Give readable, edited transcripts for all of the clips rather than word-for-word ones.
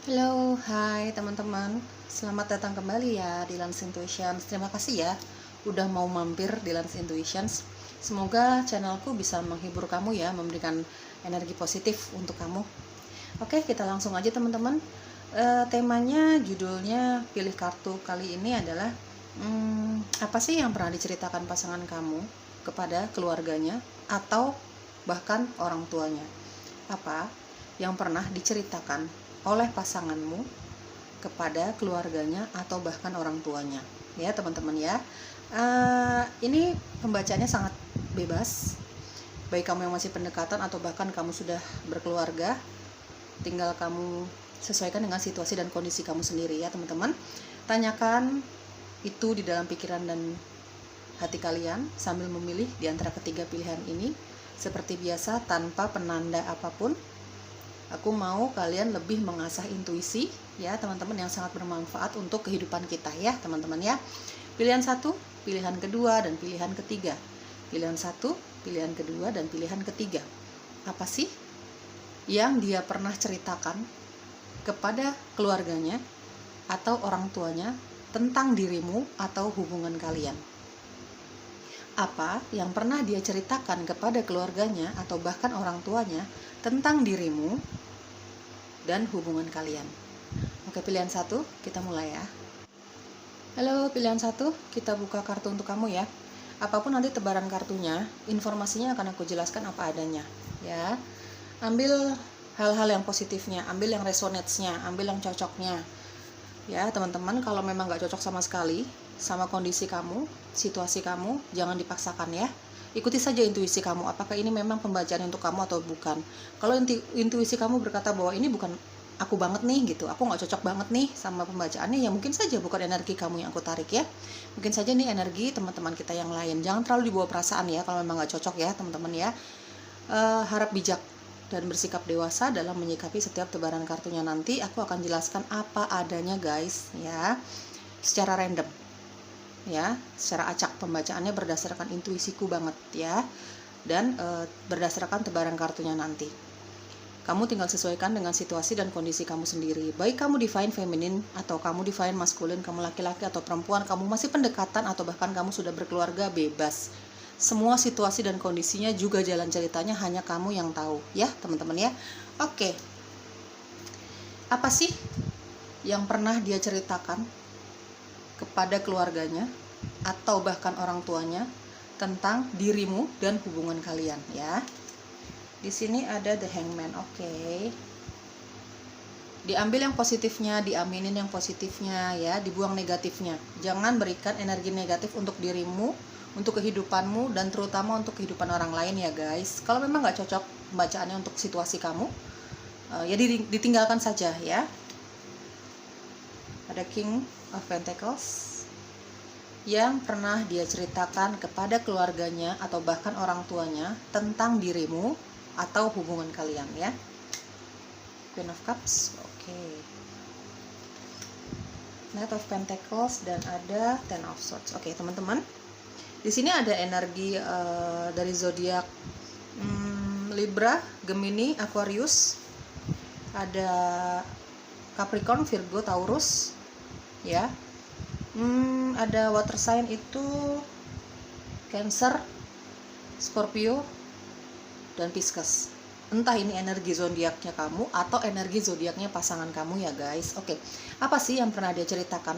Halo, hai teman-teman. Selamat datang kembali ya di Lance Intuitions. Terima kasih ya udah mau mampir di Lance Intuitions. Semoga channelku bisa menghibur kamu ya, memberikan energi positif untuk kamu. Oke, kita langsung aja teman-teman. Temanya, judulnya pilih kartu kali ini adalah apa sih yang pernah diceritakan pasangan kamu kepada keluarganya atau bahkan orang tuanya? Apa yang pernah diceritakan oleh pasanganmu kepada keluarganya atau bahkan orang tuanya, ya teman-teman ya. Ini pembacaannya sangat bebas, baik kamu yang masih pendekatan atau bahkan kamu sudah berkeluarga, tinggal kamu sesuaikan dengan situasi dan kondisi kamu sendiri ya teman-teman. Tanyakan itu di dalam pikiran dan hati kalian sambil memilih di antara ketiga pilihan ini. Seperti biasa, tanpa penanda apapun, aku mau kalian lebih mengasah intuisi ya teman-teman, yang sangat bermanfaat untuk kehidupan kita ya teman-teman ya. Pilihan satu, pilihan kedua, dan pilihan ketiga. Pilihan satu, pilihan kedua, dan pilihan ketiga. Apa sih yang dia pernah ceritakan kepada keluarganya atau orang tuanya tentang dirimu atau hubungan kalian? Apa yang pernah dia ceritakan kepada keluarganya atau bahkan orang tuanya tentang dirimu dan hubungan kalian? Oke, pilihan satu, kita mulai ya. Halo, pilihan satu, kita buka kartu untuk kamu ya. Apapun nanti tebaran kartunya, informasinya akan aku jelaskan apa adanya ya. Ambil hal-hal yang positifnya, ambil yang resonates-nya, ambil yang cocoknya ya teman-teman. Kalau memang nggak cocok sama sekali sama kondisi kamu, situasi kamu, jangan dipaksakan ya. Ikuti saja intuisi kamu, apakah ini memang pembacaan untuk kamu atau bukan. Kalau intuisi kamu berkata bahwa ini bukan aku banget nih gitu, aku nggak cocok banget nih sama pembacaannya, ya mungkin saja bukan energi kamu yang aku tarik ya. Mungkin saja nih energi teman-teman kita yang lain. Jangan terlalu dibawa perasaan ya kalau memang nggak cocok ya teman-teman ya. Harap bijak dan bersikap dewasa dalam menyikapi setiap tebaran kartunya. Nanti aku akan jelaskan apa adanya guys ya, secara random ya, secara acak. Pembacaannya berdasarkan intuisiku banget ya, dan berdasarkan tebaran kartunya nanti. Kamu tinggal sesuaikan dengan situasi dan kondisi kamu sendiri. Baik kamu divine feminine atau kamu divine maskulin, kamu laki-laki atau perempuan, kamu masih pendekatan atau bahkan kamu sudah berkeluarga, bebas. Semua situasi dan kondisinya juga jalan ceritanya hanya kamu yang tahu ya teman-teman ya. Oke. Apa sih yang pernah dia ceritakan kepada keluarganya atau bahkan orang tuanya tentang dirimu dan hubungan kalian ya. Di sini ada the hangman. Oke. Diambil yang positifnya, diaminin yang positifnya ya, dibuang negatifnya. Jangan berikan energi negatif untuk dirimu, untuk kehidupanmu, dan terutama untuk kehidupan orang lain ya guys. Kalau memang nggak cocok bacaannya untuk situasi kamu, ya ditinggalkan saja ya. Ada King of Pentacles yang pernah dia ceritakan kepada keluarganya atau bahkan orang tuanya tentang dirimu atau hubungan kalian ya. Queen of Cups, oke. Knight of Pentacles, dan ada Ten of Swords. Oke teman-teman, di sini ada energi dari zodiak Libra, Gemini, Aquarius, ada Capricorn, Virgo, Taurus ya. Ada water sign itu Cancer, Scorpio, dan Pisces. Entah ini energi zodiaknya kamu atau energi zodiaknya pasangan kamu ya guys. Oke. Apa sih yang pernah dia ceritakan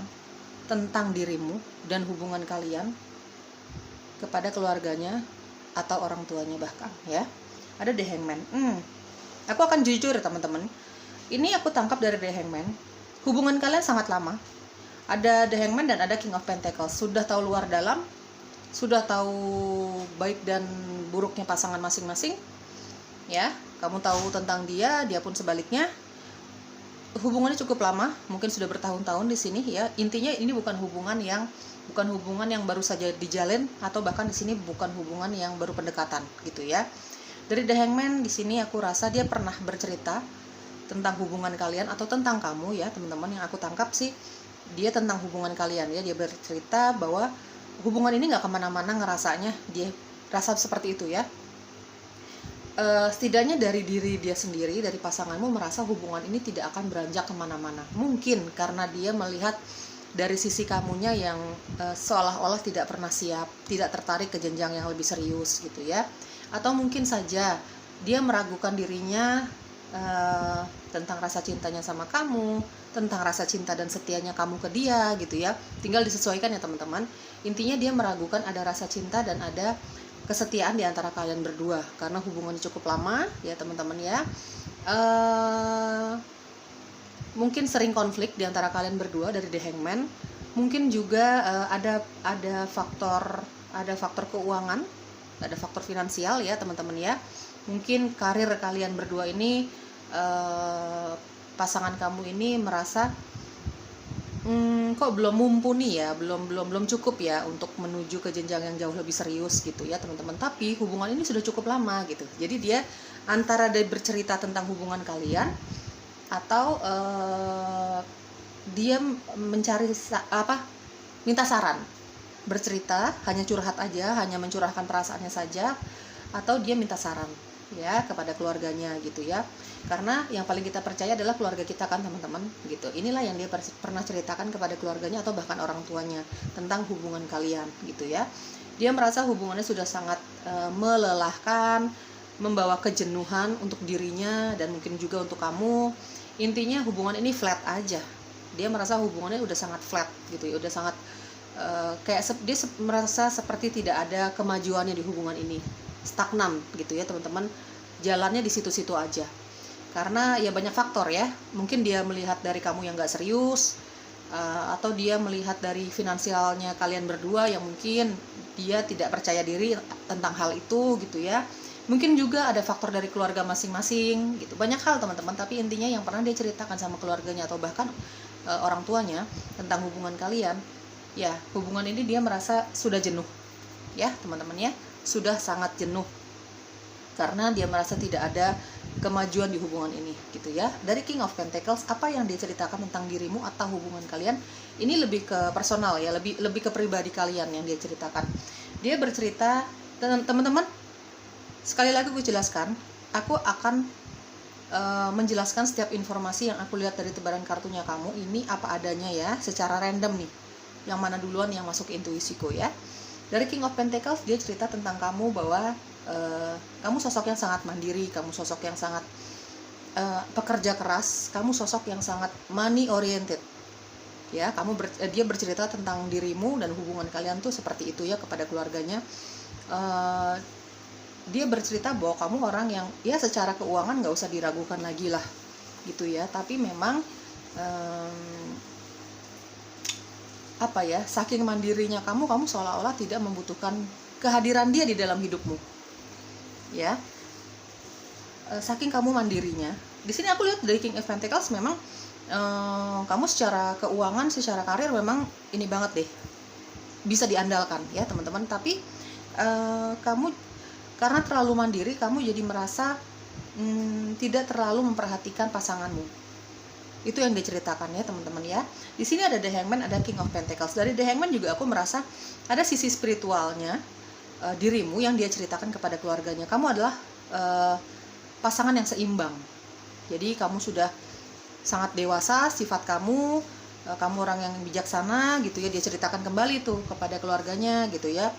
tentang dirimu dan hubungan kalian kepada keluarganya atau orang tuanya bahkan ya. Ada the hangman. Aku akan jujur teman-teman. Ini aku tangkap dari the hangman. Hubungan kalian sangat lama. Ada the hangman dan ada King of Pentacles. Sudah tahu luar dalam, sudah tahu baik dan buruknya pasangan masing-masing ya. Kamu tahu tentang dia, dia pun sebaliknya. Hubungannya cukup lama, mungkin sudah bertahun-tahun di sini ya. Intinya ini bukan hubungan yang baru saja dijalin, atau bahkan di sini bukan hubungan yang baru pendekatan gitu ya. Dari the hangman di sini aku rasa dia pernah bercerita tentang hubungan kalian atau tentang kamu ya teman-teman. Yang aku tangkap sih dia tentang hubungan kalian ya. Dia bercerita bahwa hubungan ini nggak kemana-mana, ngerasanya dia rasa seperti itu ya. setidaknya dari diri dia sendiri, dari pasanganmu merasa hubungan ini tidak akan beranjak kemana-mana. Mungkin karena dia melihat dari sisi kamunya yang seolah-olah tidak pernah siap, tidak tertarik ke jenjang yang lebih serius gitu ya. Atau mungkin saja dia meragukan dirinya tentang rasa cintanya sama kamu, tentang rasa cinta dan setianya kamu ke dia gitu ya. Tinggal disesuaikan ya teman-teman. Intinya dia meragukan ada rasa cinta dan ada kesetiaan di antara kalian berdua karena hubungannya cukup lama ya teman-teman ya. Mungkin sering konflik di antara kalian berdua dari The Hangman. Mungkin juga ada faktor keuangan, ada faktor finansial ya teman-teman ya. Mungkin karir kalian berdua ini pasangan kamu ini merasa kok belum mumpuni ya, belum cukup ya untuk menuju ke jenjang yang jauh lebih serius gitu ya teman-teman. Tapi hubungan ini sudah cukup lama gitu. Jadi dia antara dia bercerita tentang hubungan kalian atau dia mencari minta saran, bercerita, hanya curhat aja, hanya mencurahkan perasaannya saja, atau dia minta saran ya kepada keluarganya gitu ya. Karena yang paling kita percaya adalah keluarga kita kan teman-teman gitu. Inilah yang dia pernah ceritakan kepada keluarganya atau bahkan orang tuanya tentang hubungan kalian gitu ya. Dia merasa hubungannya sudah sangat melelahkan, membawa kejenuhan untuk dirinya dan mungkin juga untuk kamu. Intinya hubungan ini flat aja. Dia merasa hubungannya udah sangat flat gitu ya, udah sangat kayak dia merasa seperti tidak ada kemajuannya di hubungan ini, stagnan gitu ya teman-teman. Jalannya di situ-situ aja. Karena ya banyak faktor ya. Mungkin dia melihat dari kamu yang gak serius, atau dia melihat dari finansialnya kalian berdua yang mungkin dia tidak percaya diri tentang hal itu gitu ya. Mungkin juga ada faktor dari keluarga masing-masing gitu. Banyak hal teman-teman, tapi intinya yang pernah dia ceritakan sama keluarganya atau bahkan orang tuanya tentang hubungan kalian, ya hubungan ini dia merasa sudah jenuh ya teman-teman ya, sudah sangat jenuh karena dia merasa tidak ada kemajuan di hubungan ini gitu ya. Dari King of Pentacles, apa yang dia ceritakan tentang dirimu atau hubungan kalian ini lebih ke personal ya, lebih ke pribadi kalian yang dia ceritakan. Dia bercerita, teman-teman, sekali lagi gue jelaskan, aku akan menjelaskan setiap informasi yang aku lihat dari tebaran kartunya kamu ini apa adanya ya, secara random nih. Yang mana duluan yang masuk intuisiku ya. Dari King of Pentacles dia cerita tentang kamu bahwa kamu sosok yang sangat mandiri, kamu sosok yang sangat pekerja keras, kamu sosok yang sangat money oriented. Ya, dia bercerita tentang dirimu dan hubungan kalian tuh seperti itu ya kepada keluarganya. Dia bercerita bahwa kamu orang yang ya secara keuangan nggak usah diragukan lagi lah gitu ya. Tapi memang saking mandirinya kamu seolah-olah tidak membutuhkan kehadiran dia di dalam hidupmu ya. Saking kamu mandirinya, di sini aku lihat dari King of Pentacles memang kamu secara keuangan, secara karir memang ini banget deh, bisa diandalkan ya teman-teman. Tapi kamu karena terlalu mandiri, kamu jadi merasa tidak terlalu memperhatikan pasanganmu. Itu yang diceritakan ya teman-teman ya. Di sini ada The Hangman, ada King of Pentacles. Dari The Hangman juga aku merasa ada sisi spiritualnya dirimu yang dia ceritakan kepada keluarganya. Kamu adalah pasangan yang seimbang. Jadi kamu sudah sangat dewasa, sifat kamu orang yang bijaksana gitu ya. Dia ceritakan kembali tuh kepada keluarganya gitu ya.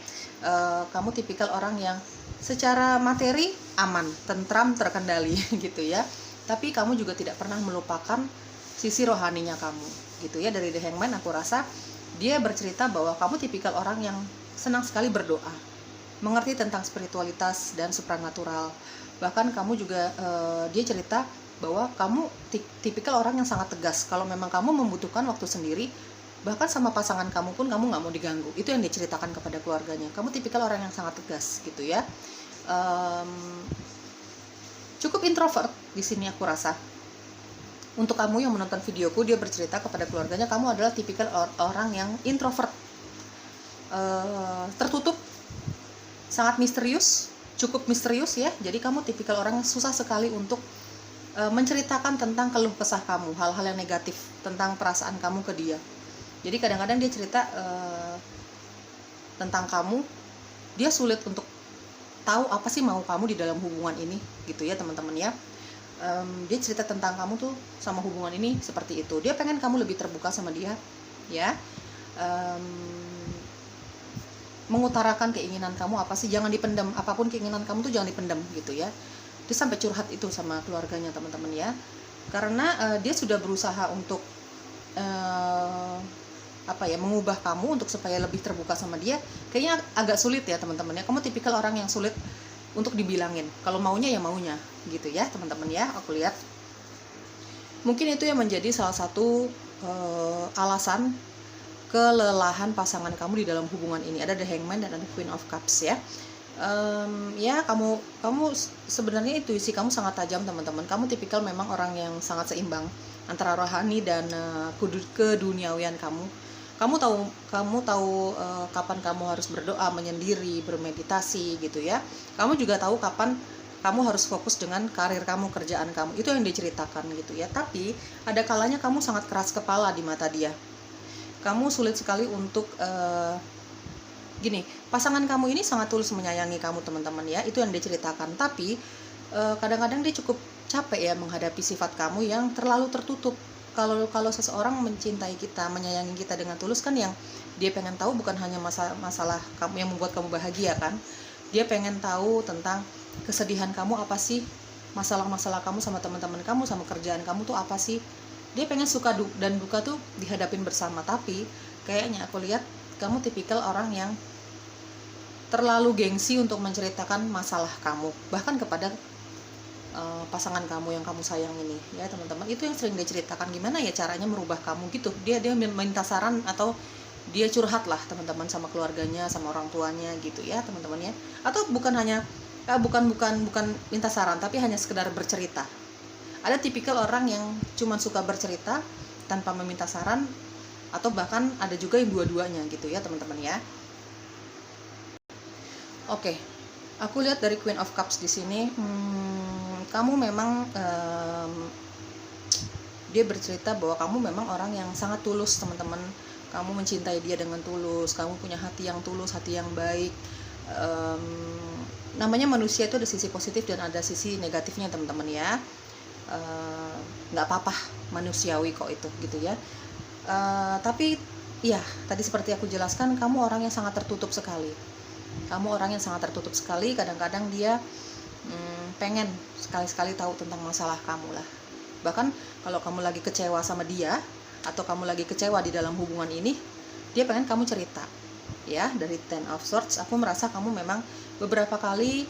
Kamu tipikal orang yang secara materi aman, tentram, terkendali gitu ya. Tapi kamu juga tidak pernah melupakan sisi rohaninya kamu gitu ya. Dari The Hangman aku rasa dia bercerita bahwa kamu tipikal orang yang senang sekali berdoa, mengerti tentang spiritualitas dan supranatural. Bahkan kamu juga dia cerita bahwa kamu tipikal orang yang sangat tegas. Kalau memang kamu membutuhkan waktu sendiri, bahkan sama pasangan kamu pun kamu nggak mau diganggu. Itu yang diceritakan kepada keluarganya. Kamu tipikal orang yang sangat tegas gitu ya. Cukup introvert di sini aku rasa. Untuk kamu yang menonton videoku, dia bercerita kepada keluarganya kamu adalah tipikal orang yang introvert, tertutup, sangat misterius, cukup misterius ya. Jadi kamu tipikal orang yang susah sekali untuk menceritakan tentang keluh kesah kamu, hal-hal yang negatif tentang perasaan kamu ke dia. Jadi kadang-kadang dia cerita tentang kamu, dia sulit untuk tahu apa sih mau kamu di dalam hubungan ini, gitu ya teman-teman ya. Dia cerita tentang kamu tuh sama hubungan ini seperti itu. Dia pengen kamu lebih terbuka sama dia, ya. Mengutarakan keinginan kamu apa sih, jangan dipendam. Apapun keinginan kamu tuh jangan dipendam, gitu ya. Dia sampai curhat itu sama keluarganya teman-teman ya, karena dia sudah berusaha untuk mengubah kamu untuk supaya lebih terbuka sama dia. Kayaknya agak sulit ya teman-teman ya. Kamu tipikal orang yang sulit untuk dibilangin. Kalau maunya ya maunya, gitu ya teman-teman ya. Aku lihat mungkin itu yang menjadi salah satu alasan kelelahan pasangan kamu di dalam hubungan ini. Ada The Hangman dan ada Queen of Cups ya. Ya kamu sebenarnya intuisi kamu sangat tajam teman-teman. Kamu tipikal memang orang yang sangat seimbang antara rohani dan keduniawian kamu. Kamu tahu kapan kamu harus berdoa, menyendiri, bermeditasi gitu ya. Kamu juga tahu kapan kamu harus fokus dengan karir kamu, kerjaan kamu. Itu yang diceritakan gitu ya. Tapi ada kalanya kamu sangat keras kepala di mata dia. Kamu sulit sekali untuk pasangan kamu ini sangat tulus menyayangi kamu teman-teman ya. Itu yang diceritakan. Tapi kadang-kadang dia cukup capek ya menghadapi sifat kamu yang terlalu tertutup. Kalau seseorang mencintai kita, menyayangi kita dengan tulus kan, yang dia pengen tahu bukan hanya masalah kamu yang membuat kamu bahagia kan. Dia pengen tahu tentang kesedihan kamu apa sih, masalah-masalah kamu sama teman-teman kamu, sama kerjaan kamu tuh apa sih. Dia pengen suka dan duka tuh dihadapin bersama. Tapi kayaknya aku lihat kamu tipikal orang yang terlalu gengsi untuk menceritakan masalah kamu, bahkan kepada pasangan kamu yang kamu sayang ini ya teman-teman. Itu yang sering dia ceritakan, gimana ya caranya merubah kamu gitu. Dia minta saran atau dia curhat lah teman-teman sama keluarganya, sama orang tuanya gitu ya teman-teman ya. Atau bukan minta saran, tapi hanya sekedar bercerita. Ada tipikal orang yang cuma suka bercerita tanpa meminta saran, atau bahkan ada juga yang dua-duanya gitu ya teman-teman ya. Oke, aku lihat dari Queen of Cups di sini. Kamu memang dia bercerita bahwa kamu memang orang yang sangat tulus teman-teman. Kamu mencintai dia dengan tulus. Kamu punya hati yang tulus, hati yang baik. Namanya manusia itu ada sisi positif dan ada sisi negatifnya teman-teman ya. Nggak apa-apa, manusiawi kok itu gitu ya. Tapi ya tadi seperti aku jelaskan, kamu orang yang sangat tertutup sekali. Kadang-kadang dia pengen sekali-sekali tahu tentang masalah kamu lah. Bahkan kalau kamu lagi kecewa sama dia, atau kamu lagi kecewa di dalam hubungan ini, dia pengen kamu cerita ya. Dari Ten of Swords aku merasa kamu memang beberapa kali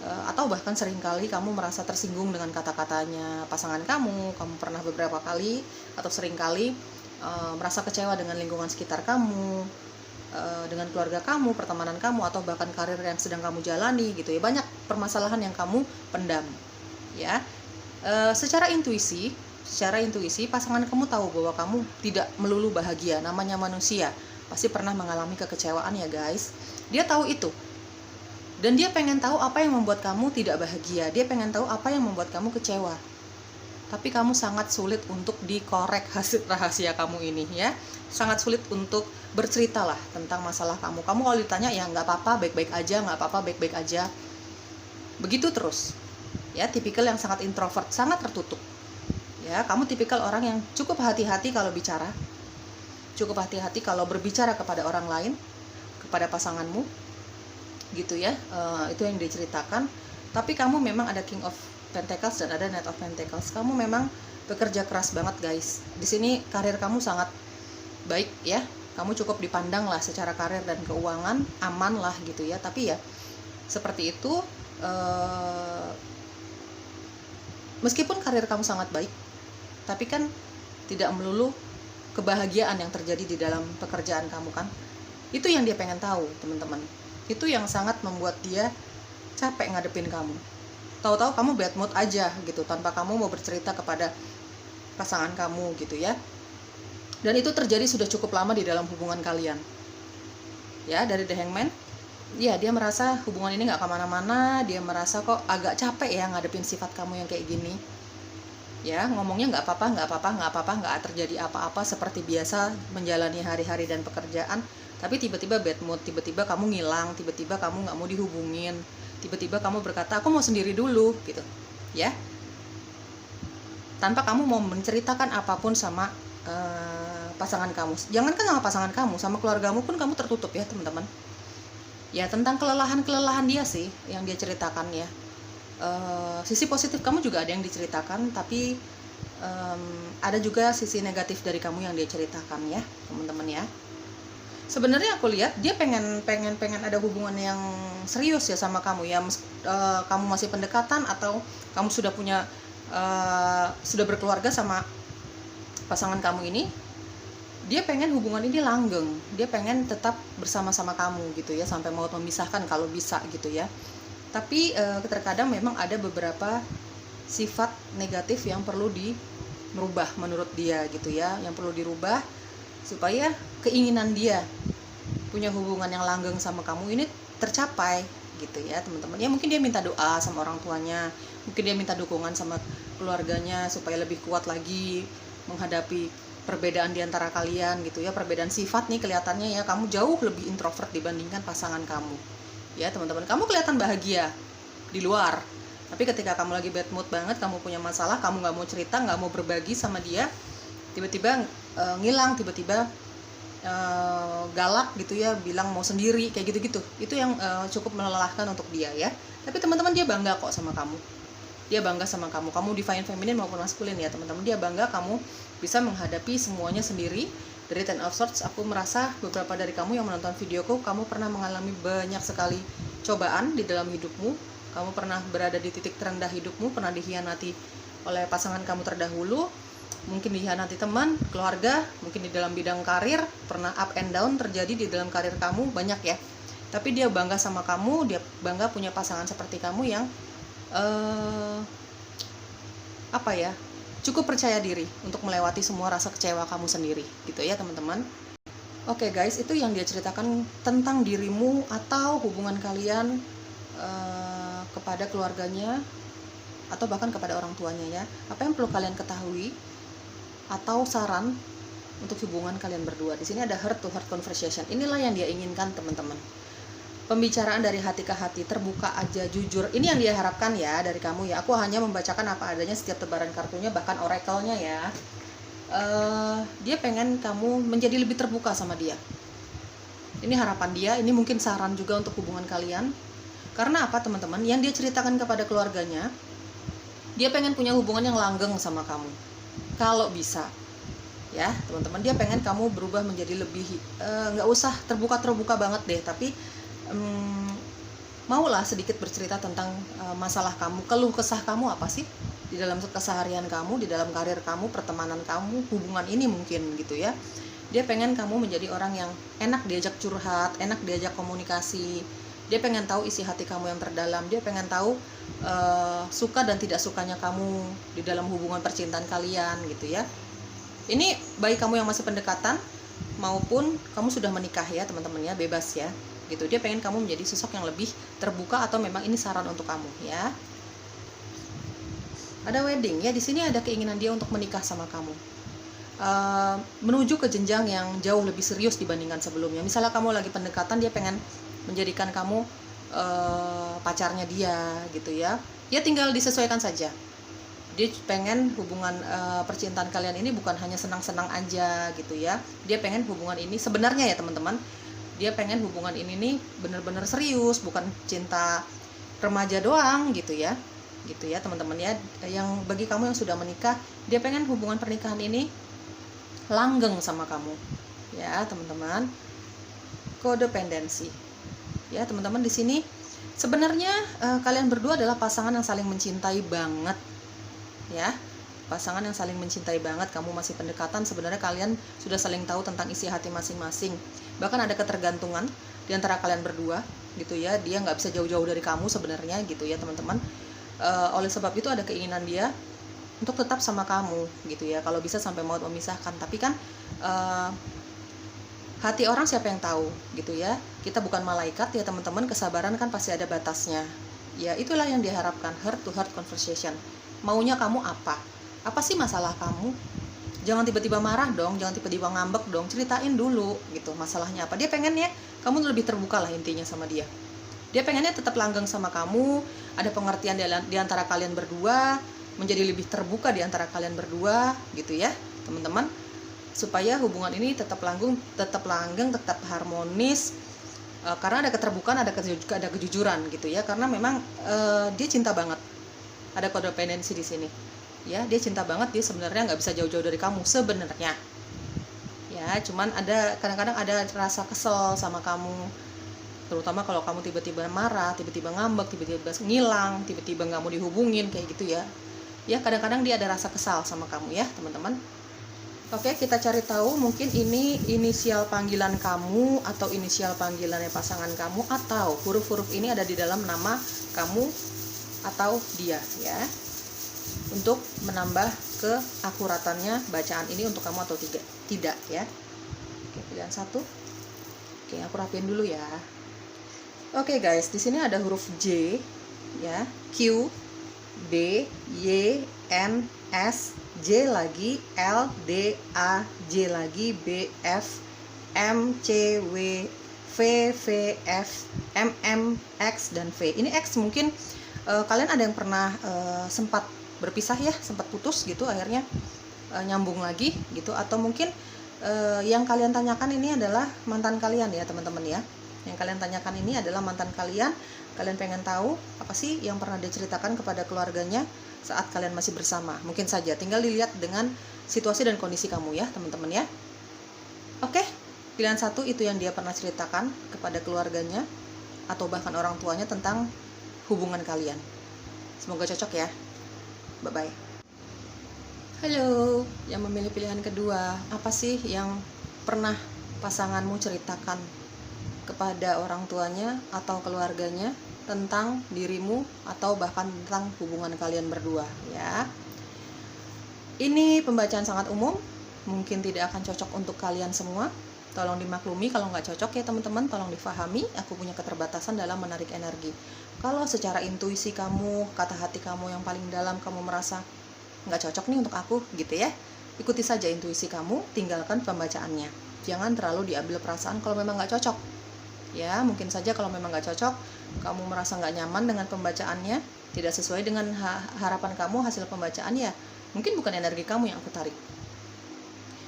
atau bahkan sering kali kamu merasa tersinggung dengan kata-katanya pasangan kamu. Kamu pernah beberapa kali atau sering kali merasa kecewa dengan lingkungan sekitar kamu, dengan keluarga kamu, pertemanan kamu, atau bahkan karir yang sedang kamu jalani gitu ya. Banyak permasalahan yang kamu pendam ya. Secara intuisi pasangan kamu tahu bahwa kamu tidak melulu bahagia. Namanya manusia pasti pernah mengalami kekecewaan ya guys. Dia tahu itu, dan dia pengen tahu apa yang membuat kamu tidak bahagia. Dia pengen tahu apa yang membuat kamu kecewa. Tapi kamu sangat sulit untuk dikorek hasil rahasia kamu ini ya. Sangat sulit untuk bercerita lah tentang masalah kamu. Kamu kalau ditanya ya nggak apa-apa, baik-baik aja. Begitu terus ya. Tipikal yang sangat introvert, sangat tertutup ya. Kamu tipikal orang yang cukup hati-hati kalau bicara, cukup hati-hati kalau berbicara kepada orang lain, kepada pasanganmu gitu ya. Itu yang diceritakan. Tapi kamu memang ada King of Pentacles dan ada Knight of Pentacles. Kamu memang bekerja keras banget guys. Di sini karir kamu sangat baik ya. Kamu cukup dipandang lah secara karir dan keuangan, aman lah gitu ya. Tapi ya seperti itu, meskipun karir kamu sangat baik, tapi kan tidak melulu kebahagiaan yang terjadi di dalam pekerjaan kamu kan. Itu yang dia pengen tahu teman-teman. Itu yang sangat membuat dia capek ngadepin kamu. Tahu-tahu kamu bad mood aja gitu, tanpa kamu mau bercerita kepada pasangan kamu gitu ya. Dan itu terjadi sudah cukup lama di dalam hubungan kalian ya. Dari The Hangman ya, dia merasa hubungan ini gak kemana-mana. Dia merasa kok agak capek ya ngadepin sifat kamu yang kayak gini ya. Ngomongnya gak terjadi apa-apa, seperti biasa menjalani hari-hari dan pekerjaan. Tapi tiba-tiba bad mood, tiba-tiba kamu ngilang, tiba-tiba kamu gak mau dihubungin, tiba-tiba kamu berkata aku mau sendiri dulu gitu ya, tanpa kamu mau menceritakan apapun sama pasangan kamu. Jangankan sama pasangan kamu, sama keluargamu pun kamu tertutup ya teman-teman. Ya tentang kelelahan dia sih yang dia ceritakan ya. Sisi positif kamu juga ada yang diceritakan, tapi ada juga sisi negatif dari kamu yang dia ceritakan ya teman-teman ya. Sebenarnya aku lihat dia pengen ada hubungan yang serius ya sama kamu ya. Kamu masih pendekatan atau kamu sudah punya sudah berkeluarga sama pasangan kamu ini, dia pengen hubungan ini langgeng, dia pengen tetap bersama-sama kamu gitu ya, sampai maut memisahkan kalau bisa gitu ya. Tapi terkadang memang ada beberapa sifat negatif yang perlu dirubah menurut dia gitu ya, yang perlu dirubah supaya keinginan dia punya hubungan yang langgeng sama kamu ini tercapai gitu ya teman-teman. Ya mungkin dia minta doa sama orang tuanya, mungkin dia minta dukungan sama keluarganya supaya lebih kuat lagi menghadapi perbedaan di antara kalian gitu ya. Perbedaan sifat nih kelihatannya ya, kamu jauh lebih introvert dibandingkan pasangan kamu ya teman-teman. Kamu kelihatan bahagia di luar, tapi ketika kamu lagi bad mood banget, kamu punya masalah, kamu nggak mau cerita, nggak mau berbagi sama dia, tiba-tiba ngilang, tiba-tiba galak gitu ya, bilang mau sendiri kayak gitu-gitu. Itu yang cukup melelahkan untuk dia ya. Tapi teman-teman, dia bangga kok sama kamu. Dia bangga sama kamu. Kamu divine feminine maupun maskulin ya teman-teman. Dia bangga kamu bisa menghadapi semuanya sendiri. Dari Ten of Swords, aku merasa beberapa dari kamu yang menonton videoku, kamu pernah mengalami banyak sekali cobaan di dalam hidupmu. Kamu pernah berada di titik terendah hidupmu, pernah dikhianati oleh pasangan kamu terdahulu, mungkin dikhianati teman, keluarga, mungkin di dalam bidang karir, pernah up and down terjadi di dalam karir kamu, banyak ya. Tapi dia bangga sama kamu, dia bangga punya pasangan seperti kamu yang cukup percaya diri untuk melewati semua rasa kecewa kamu sendiri gitu ya teman-teman. Oke guys, itu yang dia ceritakan tentang dirimu atau hubungan kalian kepada keluarganya atau bahkan kepada orang tuanya ya. Apa yang perlu kalian ketahui atau saran untuk hubungan kalian berdua. Di sini ada heart to heart conversation. Inilah yang dia inginkan teman-teman. Pembicaraan dari hati ke hati, terbuka aja, jujur. Ini yang dia harapkan ya dari kamu ya. Aku hanya membacakan apa adanya setiap tebaran kartunya, bahkan oracle-nya ya. Dia pengen kamu menjadi lebih terbuka sama dia. Ini harapan dia, ini mungkin saran juga untuk hubungan kalian. Karena apa teman-teman? Yang dia ceritakan kepada keluarganya, dia pengen punya hubungan yang langgeng sama kamu. Kalau bisa ya teman-teman, dia pengen kamu berubah menjadi lebih nggak usah terbuka banget deh, tapi maulah sedikit bercerita tentang masalah kamu, keluh kesah kamu apa sih di dalam keseharian kamu, di dalam karir kamu, pertemanan kamu, hubungan ini mungkin gitu ya. Dia pengen kamu menjadi orang yang enak diajak curhat, enak diajak komunikasi. Dia pengen tahu isi hati kamu yang terdalam. Dia pengen tahu suka dan tidak sukanya kamu di dalam hubungan percintaan kalian gitu ya. Ini baik kamu yang masih pendekatan maupun kamu sudah menikah ya teman-teman ya, bebas ya gitu. Dia pengen kamu menjadi sosok yang lebih terbuka atau memang ini saran untuk kamu ya. Ada wedding ya, di sini ada keinginan dia untuk menikah sama kamu, menuju ke jenjang yang jauh lebih serius dibandingkan sebelumnya. Misalnya kamu lagi pendekatan, dia pengen menjadikan kamu pacarnya dia gitu ya. Ya tinggal disesuaikan saja. Dia pengen hubungan percintaan kalian ini bukan hanya senang-senang aja gitu ya. Dia pengen hubungan ini sebenarnya ya teman-teman, dia pengen hubungan ini nih benar-benar serius, bukan cinta remaja doang gitu ya teman-teman ya. Yang bagi kamu yang sudah menikah, dia pengen hubungan pernikahan ini langgeng sama kamu ya teman-teman. Kodependensi ya teman-teman. Di sini sebenarnya kalian berdua adalah pasangan yang saling mencintai banget ya, pasangan yang saling mencintai banget. Kamu masih pendekatan, sebenarnya kalian sudah saling tahu tentang isi hati masing-masing. Bahkan ada ketergantungan di antara kalian berdua gitu ya. Dia nggak bisa jauh-jauh dari kamu sebenarnya gitu ya teman-teman. Oleh sebab itu ada keinginan dia untuk tetap sama kamu gitu ya, kalau bisa sampai maut memisahkan. Tapi kan hati orang siapa yang tahu gitu ya. Kita bukan malaikat ya teman-teman, kesabaran kan pasti ada batasnya. Ya itulah yang diharapkan, heart to heart conversation. Maunya kamu apa sih masalah kamu? Jangan tiba-tiba marah dong, jangan tiba-tiba ngambek dong, ceritain dulu gitu masalahnya apa. Dia pengen ya kamu lebih terbuka lah intinya sama dia. Dia pengennya tetap langgeng sama kamu, ada pengertian di antara kalian berdua, menjadi lebih terbuka di antara kalian berdua gitu ya teman-teman, supaya hubungan ini tetap langgeng, tetap harmonis, karena ada keterbukaan, ada kejujuran gitu ya, karena memang dia cinta banget, ada kodependensi di sini ya, dia cinta banget, dia sebenarnya nggak bisa jauh-jauh dari kamu sebenarnya ya, cuman ada kadang-kadang ada rasa kesel sama kamu, terutama kalau kamu tiba-tiba marah, tiba-tiba ngambek, tiba-tiba ngilang, tiba-tiba nggak mau dihubungin kayak gitu ya. Ya kadang-kadang dia ada rasa kesal sama kamu ya teman-teman. Oke, kita cari tahu mungkin ini inisial panggilan kamu atau inisial panggilannya pasangan kamu, atau huruf-huruf ini ada di dalam nama kamu atau dia ya. Untuk menambah keakuratannya bacaan ini untuk kamu atau tidak ya. Oke, pilihan 1. Oke, aku rapiin dulu ya. Oke guys, di sini ada huruf J ya, Q, B, Y, N, S, J lagi, L, D, A, J lagi, B, F, M, C, W, V, V, F, M, M, X, dan V. Ini X mungkin kalian ada yang pernah sempat berpisah ya, sempat putus gitu, akhirnya nyambung lagi gitu, atau mungkin yang kalian tanyakan ini adalah mantan kalian ya teman-teman ya. Yang kalian tanyakan ini adalah mantan kalian. Kalian pengen tahu apa sih yang pernah diceritakan kepada keluarganya saat kalian masih bersama. Mungkin saja tinggal dilihat dengan situasi dan kondisi kamu ya teman-teman ya. Oke, pilihan 1 itu yang dia pernah ceritakan kepada keluarganya atau bahkan orang tuanya tentang hubungan kalian. Semoga cocok ya. Bye-bye. Halo, yang memilih pilihan kedua, apa sih yang pernah pasanganmu ceritakan kepada orang tuanya atau keluarganya tentang dirimu atau bahkan tentang hubungan kalian berdua ya. Ini pembacaan sangat umum, mungkin tidak akan cocok untuk kalian semua, tolong dimaklumi kalau nggak cocok ya teman-teman, tolong difahami, aku punya keterbatasan dalam menarik energi. Kalau secara intuisi kamu, kata hati kamu yang paling dalam, kamu merasa nggak cocok nih untuk aku gitu ya, ikuti saja intuisi kamu, tinggalkan pembacaannya, jangan terlalu diambil perasaan kalau memang nggak cocok ya. Mungkin saja kalau memang nggak cocok, kamu merasa nggak nyaman dengan pembacaannya, tidak sesuai dengan harapan kamu hasil pembacaan ya, mungkin bukan energi kamu yang aku tarik,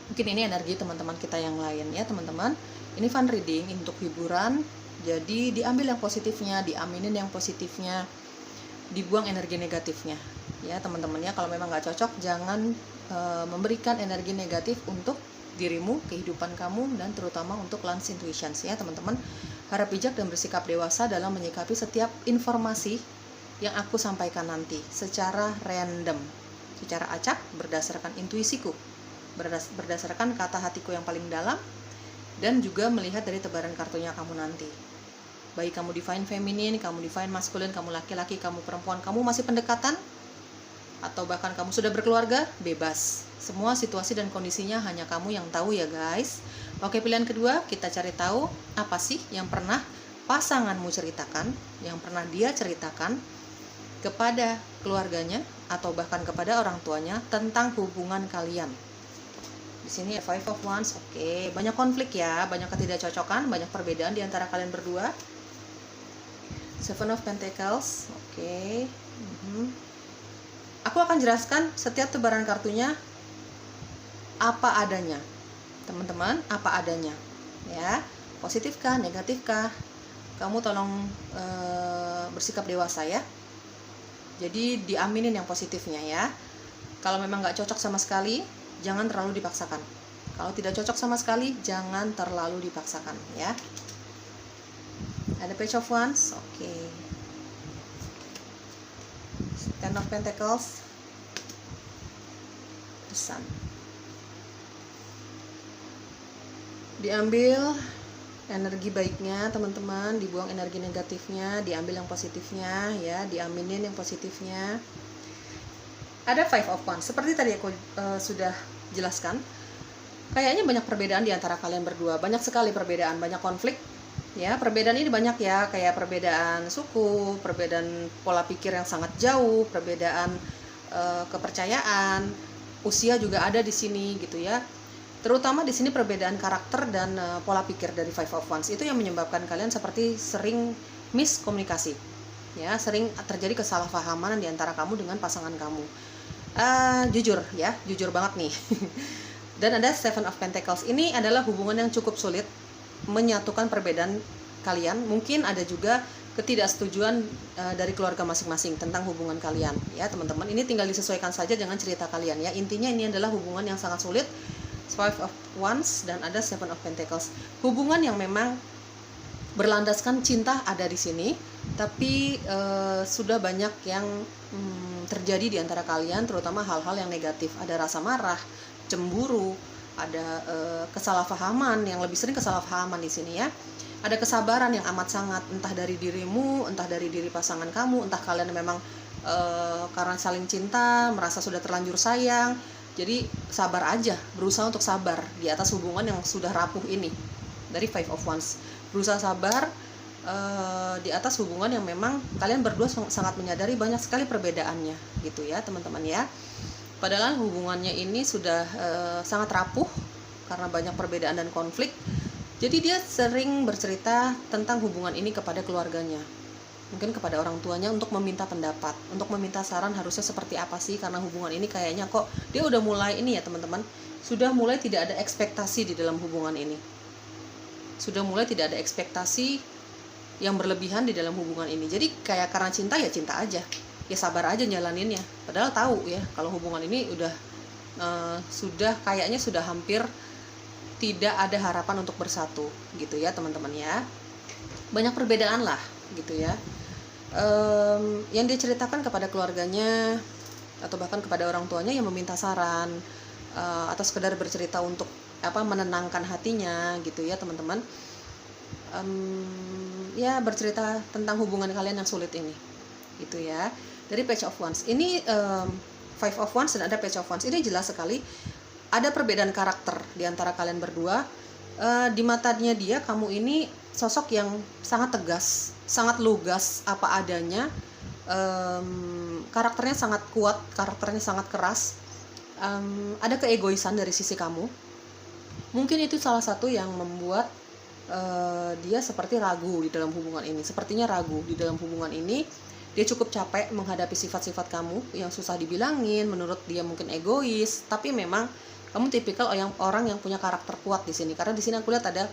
mungkin ini energi teman-teman kita yang lain ya teman-teman. Ini fun reading untuk hiburan, jadi diambil yang positifnya, diaminin yang positifnya, dibuang energi negatifnya ya teman-teman ya. Kalau memang nggak cocok, jangan memberikan energi negatif untuk dirimu, kehidupan kamu, dan terutama untuk Lance Intuitions ya teman-teman. Harap bijak dan bersikap dewasa dalam menyikapi setiap informasi yang aku sampaikan nanti secara random, secara acak, berdasarkan intuisiku, berdasarkan kata hatiku yang paling dalam, dan juga melihat dari tebaran kartunya kamu nanti. Baik kamu divine feminine, kamu divine masculine, kamu laki-laki, kamu perempuan, kamu masih pendekatan, atau bahkan kamu sudah berkeluarga, bebas. Semua situasi dan kondisinya hanya kamu yang tahu ya guys. Oke, pilihan kedua, kita cari tahu apa sih yang pernah pasanganmu ceritakan, yang pernah dia ceritakan kepada keluarganya atau bahkan kepada orang tuanya tentang hubungan kalian. Di sini ada Five of Wands. Oke, banyak konflik ya, banyak ketidakcocokan, banyak perbedaan di antara kalian berdua. Seven of Pentacles. Oke. Aku akan jelaskan setiap tebaran kartunya apa adanya, teman-teman, apa adanya ya, positifkah, negatifkah, kamu tolong bersikap dewasa ya. Jadi diaminin yang positifnya ya. Kalau memang nggak cocok sama sekali, jangan terlalu dipaksakan. Kalau tidak cocok sama sekali, jangan terlalu dipaksakan ya. Ada Page of Wands. Oke. Ten of Pentacles, The Sun. Diambil energi baiknya teman-teman, dibuang energi negatifnya, diambil yang positifnya ya, diaminin yang positifnya. Ada Five of Wands. Seperti tadi aku sudah jelaskan, kayaknya banyak perbedaan di antara kalian berdua, banyak sekali perbedaan, banyak konflik. Ya, perbedaan ini banyak ya, kayak perbedaan suku, perbedaan pola pikir yang sangat jauh, perbedaan kepercayaan, usia juga ada di sini gitu ya. Terutama di sini perbedaan karakter dan pola pikir dari Five of Wands itu yang menyebabkan kalian seperti sering miskomunikasi, ya, sering terjadi kesalahpahaman di antara kamu dengan pasangan kamu. Jujur banget nih. Dan ada Seven of Pentacles, ini adalah hubungan yang cukup sulit menyatukan perbedaan kalian. Mungkin ada juga ketidaksetujuan dari keluarga masing-masing tentang hubungan kalian, ya teman-teman. Ini tinggal disesuaikan saja dengan cerita kalian, ya. Intinya ini adalah hubungan yang sangat sulit. Five of Wands dan ada Seven of Pentacles. Hubungan yang memang berlandaskan cinta ada di sini, tapi sudah banyak yang terjadi di antara kalian, terutama hal-hal yang negatif. Ada rasa marah, cemburu, ada kesalahpahaman, yang lebih sering kesalahpahaman di sini, ya. Ada kesabaran yang amat sangat, entah dari dirimu, entah dari diri pasangan kamu, entah kalian memang karena saling cinta, merasa sudah terlanjur sayang. Jadi sabar aja, berusaha untuk sabar di atas hubungan yang sudah rapuh ini. Dari Five of Wands, berusaha sabar di atas hubungan yang memang kalian berdua sangat menyadari banyak sekali perbedaannya, gitu ya teman-teman, ya. Padahal hubungannya ini sudah sangat rapuh karena banyak perbedaan dan konflik. Jadi dia sering bercerita tentang hubungan ini kepada keluarganya, mungkin kepada orang tuanya, untuk meminta pendapat, untuk meminta saran harusnya seperti apa sih, karena hubungan ini kayaknya kok dia udah mulai ini, ya teman-teman, sudah mulai tidak ada ekspektasi di dalam hubungan ini. Sudah mulai tidak ada ekspektasi yang berlebihan di dalam hubungan ini. Jadi kayak karena cinta, ya cinta aja, ya sabar aja jalaninnya. Padahal tahu ya kalau hubungan ini udah kayaknya sudah hampir tidak ada harapan untuk bersatu, gitu ya teman-teman, ya. Banyak perbedaan lah, gitu ya. Yang dia ceritakan kepada keluarganya atau bahkan kepada orang tuanya yang meminta saran atau sekedar bercerita untuk menenangkan hatinya, gitu ya teman-teman. Ya bercerita tentang hubungan kalian yang sulit ini, gitu ya. Dari Page of Wands ini, Five of Wands dan ada Page of Wands, ini jelas sekali ada perbedaan karakter di antara kalian berdua. Di matanya dia, kamu ini sosok yang sangat tegas, sangat lugas, apa adanya. Karakternya sangat kuat, karakternya sangat keras. Ada keegoisan dari sisi kamu. Mungkin itu salah satu yang membuat dia seperti ragu di dalam hubungan ini. Sepertinya ragu di dalam hubungan ini. Dia cukup capek menghadapi sifat-sifat kamu yang susah dibilangin. Menurut dia mungkin egois, tapi memang kamu tipikal orang yang punya karakter kuat di sini. Karena di sini aku lihat ada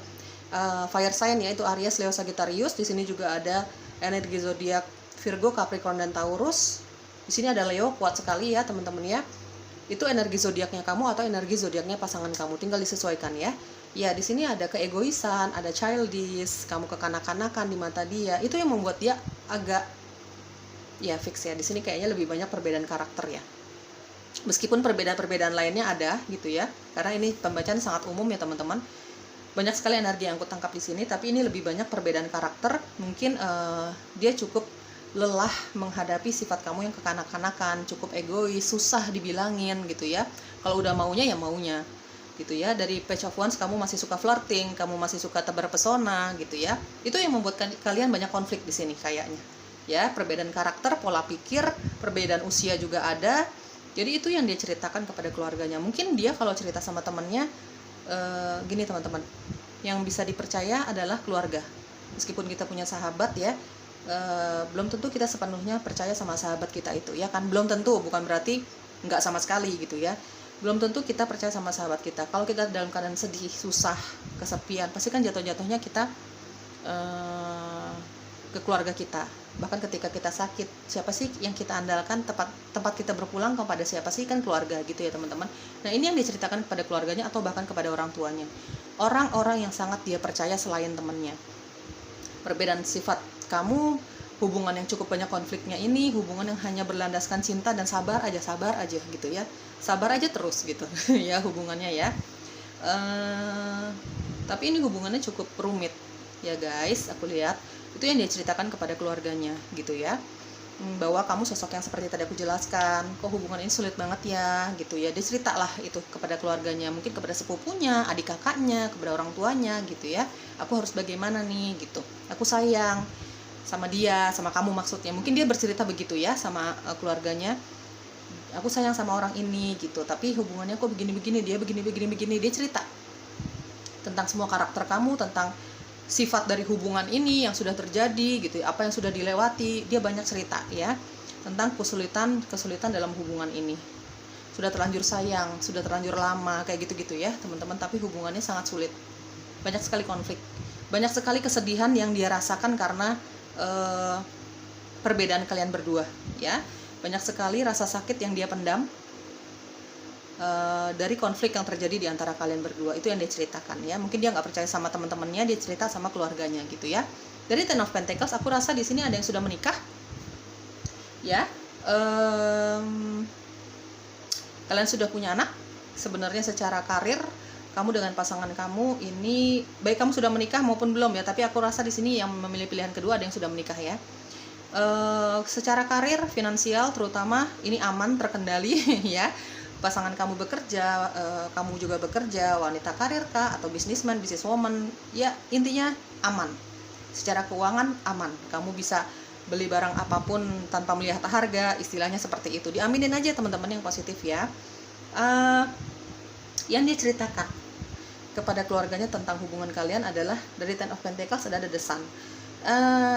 fire sign, yaitu Aries, Leo, Sagittarius. Di sini juga ada energi zodiak Virgo, Capricorn, dan Taurus. Di sini ada Leo, kuat sekali ya teman-teman, ya. Itu energi zodiaknya kamu atau energi zodiaknya pasangan kamu, tinggal disesuaikan, ya. Ya, di sini ada keegoisan, ada childish, kamu kekanak-kanakan di mata dia. Itu yang membuat dia agak fix ya. Di sini kayaknya lebih banyak perbedaan karakter, ya. Meskipun perbedaan-perbedaan lainnya ada, gitu ya. Karena ini pembacaan sangat umum ya teman-teman. Banyak sekali energi yang aku tangkap di sini, tapi ini lebih banyak perbedaan karakter. Mungkin dia cukup lelah menghadapi sifat kamu yang kekanak-kanakan, cukup egois, susah dibilangin, gitu ya. Kalau udah maunya ya maunya, gitu ya. Dari Page of Wands, kamu masih suka flirting, kamu masih suka tebar pesona, gitu ya. Itu yang membuat kalian banyak konflik di sini kayaknya. Ya, perbedaan karakter, pola pikir, perbedaan usia juga ada. Jadi itu yang dia ceritakan kepada keluarganya. Mungkin dia kalau cerita sama temannya, gini teman-teman, yang bisa dipercaya adalah keluarga. Meskipun kita punya sahabat, ya, belum tentu kita sepenuhnya percaya sama sahabat kita itu, ya kan. Belum tentu, bukan berarti nggak sama sekali, gitu ya. Belum tentu kita percaya sama sahabat kita. Kalau kita dalam keadaan sedih, susah, kesepian, pasti kan jatuh-jatuhnya kita ke keluarga kita. Bahkan ketika kita sakit, siapa sih yang kita andalkan, tempat kita berpulang kepada siapa sih, kan keluarga, gitu ya teman-teman. Nah, ini yang diceritakan kepada keluarganya atau bahkan kepada orang tuanya, orang-orang yang sangat dia percaya selain temannya. Perbedaan sifat kamu, hubungan yang cukup banyak konfliknya ini, hubungan yang hanya berlandaskan cinta dan sabar aja, gitu ya. Sabar aja terus, gitu ya hubungannya, ya. Tapi ini hubungannya cukup rumit, ya guys. Aku lihat itu yang dia ceritakan kepada keluarganya, gitu ya. Bahwa kamu sosok yang seperti tadi aku jelaskan, kok hubungan ini sulit banget ya, gitu ya. Dia ceritalah itu kepada keluarganya, mungkin kepada sepupunya, adik kakaknya, kepada orang tuanya, gitu ya. Aku harus bagaimana nih, gitu. Aku sayang sama dia, sama kamu maksudnya. Mungkin dia bercerita begitu ya sama keluarganya. Aku sayang sama orang ini, gitu. Tapi hubungannya kok begini-begini, dia begini-begini. Dia cerita tentang semua karakter kamu, tentang sifat dari hubungan ini yang sudah terjadi gitu, apa yang sudah dilewati. Dia banyak cerita ya tentang kesulitan dalam hubungan ini. Sudah terlanjur sayang, sudah terlanjur lama, kayak gitu-gitu ya teman-teman, tapi hubungannya sangat sulit. Banyak sekali konflik, banyak sekali kesedihan yang dia rasakan karena perbedaan kalian berdua ya. Banyak sekali rasa sakit yang dia pendam dari konflik yang terjadi di antara kalian berdua. Itu yang dia ceritakan ya. Mungkin dia nggak percaya sama teman-temannya, dia cerita sama keluarganya gitu ya. Dari Ten of Pentacles, aku rasa di sini ada yang sudah menikah ya. Kalian sudah punya anak. Sebenarnya secara karir kamu dengan pasangan kamu ini, baik kamu sudah menikah maupun belum ya, tapi aku rasa di sini yang memilih pilihan kedua ada yang sudah menikah ya. Secara karir, finansial terutama ini aman, terkendali ya. Pasangan kamu bekerja, kamu juga bekerja, wanita karir kah atau bisnisman, businesswoman, ya intinya aman. Secara keuangan aman, kamu bisa beli barang apapun tanpa melihat harga, istilahnya seperti itu. Diaminin aja teman-teman yang positif ya. Yang dia ceritakan kepada keluarganya tentang hubungan kalian adalah dari Ten of Pentacles ada The Sun.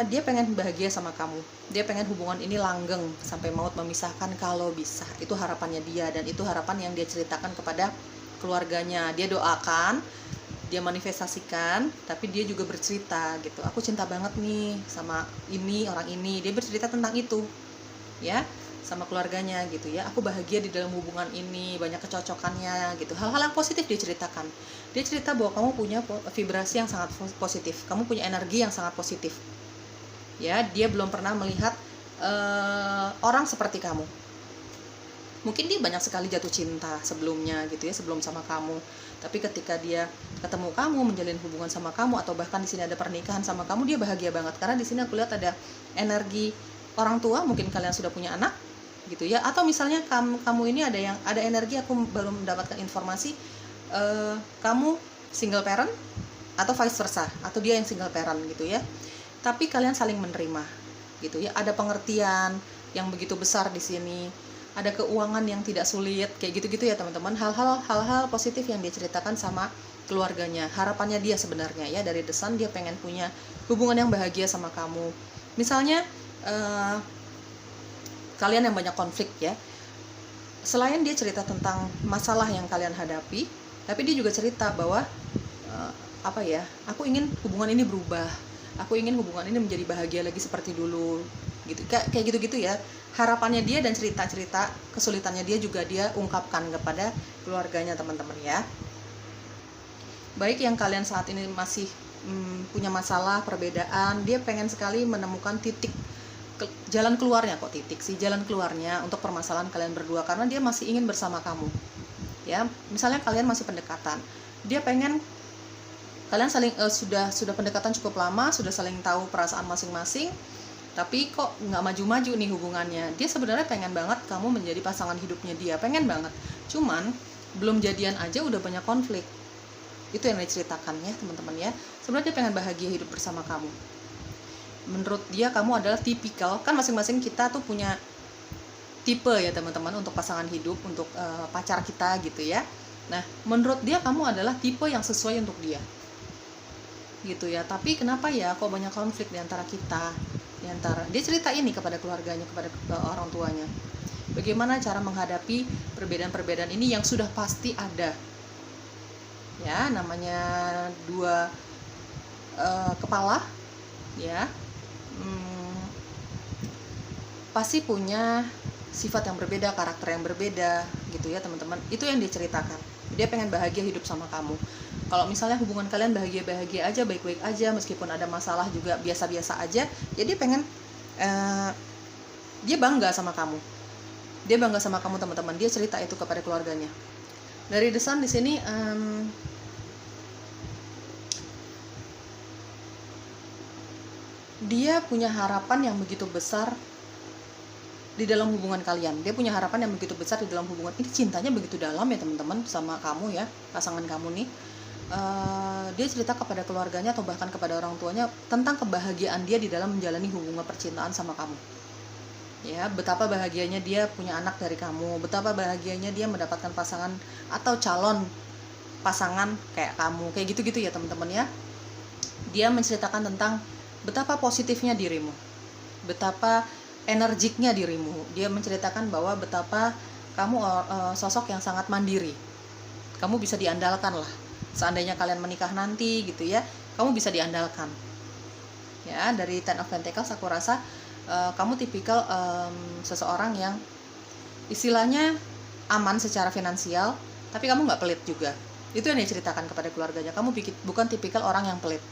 Dia pengen bahagia sama kamu, dia pengen hubungan ini langgeng sampai maut memisahkan kalau bisa. Itu harapannya dia, dan itu harapan yang dia ceritakan kepada keluarganya. Dia doakan, dia manifestasikan, tapi dia juga bercerita gitu, aku cinta banget nih sama ini, orang ini. Dia bercerita tentang itu ya sama keluarganya gitu ya. Aku bahagia di dalam hubungan ini, banyak kecocokannya gitu. Hal-hal yang positif dia ceritakan. Dia cerita bahwa kamu punya vibrasi yang sangat positif, kamu punya energi yang sangat positif ya. Dia belum pernah melihat orang seperti kamu. Mungkin dia banyak sekali jatuh cinta sebelumnya gitu ya, sebelum sama kamu. Tapi ketika dia ketemu kamu, menjalin hubungan sama kamu, atau bahkan di sini ada pernikahan sama kamu, dia bahagia banget. Karena di sini aku lihat ada energi orang tua, mungkin kalian sudah punya anak gitu ya, atau misalnya kamu ini ada energi, aku baru mendapatkan informasi kamu single parent atau vice versa, atau dia yang single parent gitu ya. Tapi kalian saling menerima gitu ya. Ada pengertian yang begitu besar di sini. Ada keuangan yang tidak sulit, kayak gitu-gitu ya teman-teman. Hal-hal positif yang dia ceritakan sama keluarganya. Harapannya dia sebenarnya ya dari The Sun, dia pengen punya hubungan yang bahagia sama kamu. Misalnya kalian yang banyak konflik ya, selain dia cerita tentang masalah yang kalian hadapi, tapi dia juga cerita bahwa aku ingin hubungan ini berubah, aku ingin hubungan ini menjadi bahagia lagi seperti dulu gitu, kayak gitu-gitu ya. Harapannya dia dan cerita-cerita kesulitannya dia juga dia ungkapkan kepada keluarganya teman-teman ya. Baik yang kalian saat ini masih punya masalah, perbedaan, dia pengen sekali menemukan jalan keluarnya, jalan keluarnya untuk permasalahan kalian berdua, karena dia masih ingin bersama kamu ya. Misalnya kalian masih pendekatan, dia pengen kalian saling sudah pendekatan cukup lama, sudah saling tahu perasaan masing-masing, tapi kok nggak maju-maju nih hubungannya. Dia sebenarnya pengen banget kamu menjadi pasangan hidupnya dia, pengen banget, cuman belum jadian aja udah banyak konflik. Itu yang diceritakan ya teman-teman ya. Sebenarnya dia pengen bahagia hidup bersama kamu. Menurut dia kamu adalah tipikal, kan masing-masing kita tuh punya tipe ya teman-teman untuk pasangan hidup, untuk pacar kita gitu ya. Nah menurut dia kamu adalah tipe yang sesuai untuk dia gitu ya. Tapi kenapa ya kok banyak konflik di antara kita, dia cerita ini kepada keluarganya, kepada orang tuanya. Bagaimana cara menghadapi perbedaan-perbedaan ini yang sudah pasti ada ya, namanya dua kepala ya, pasti punya sifat yang berbeda, karakter yang berbeda gitu ya teman-teman. Itu yang diceritakan. Dia pengen bahagia hidup sama kamu. Kalau misalnya hubungan kalian bahagia-bahagia aja, baik-baik aja, meskipun ada masalah juga biasa-biasa aja, ya dia pengen dia bangga sama kamu. Dia bangga sama kamu teman-teman. Dia cerita itu kepada keluarganya. Dari The Sun di sini dia punya harapan yang begitu besar di dalam hubungan kalian. Dia punya harapan yang begitu besar di dalam hubungan ini. Cintanya begitu dalam ya teman-teman sama kamu ya, pasangan kamu nih. Dia cerita kepada keluarganya atau bahkan kepada orang tuanya tentang kebahagiaan dia di dalam menjalani hubungan percintaan sama kamu ya. Betapa bahagianya dia punya anak dari kamu, betapa bahagianya dia mendapatkan pasangan atau calon pasangan kayak kamu, kayak gitu-gitu ya teman-teman ya. Dia menceritakan tentang betapa positifnya dirimu, betapa energiknya dirimu. Dia menceritakan bahwa betapa kamu sosok yang sangat mandiri. Kamu bisa diandalkan lah. Seandainya kalian menikah nanti gitu ya, kamu bisa diandalkan. Ya, dari Ten of Pentacles aku rasa kamu tipikal seseorang yang istilahnya aman secara finansial, tapi kamu nggak pelit juga. Itu yang diceritakan kepada keluarganya. Kamu bukan tipikal orang yang pelit.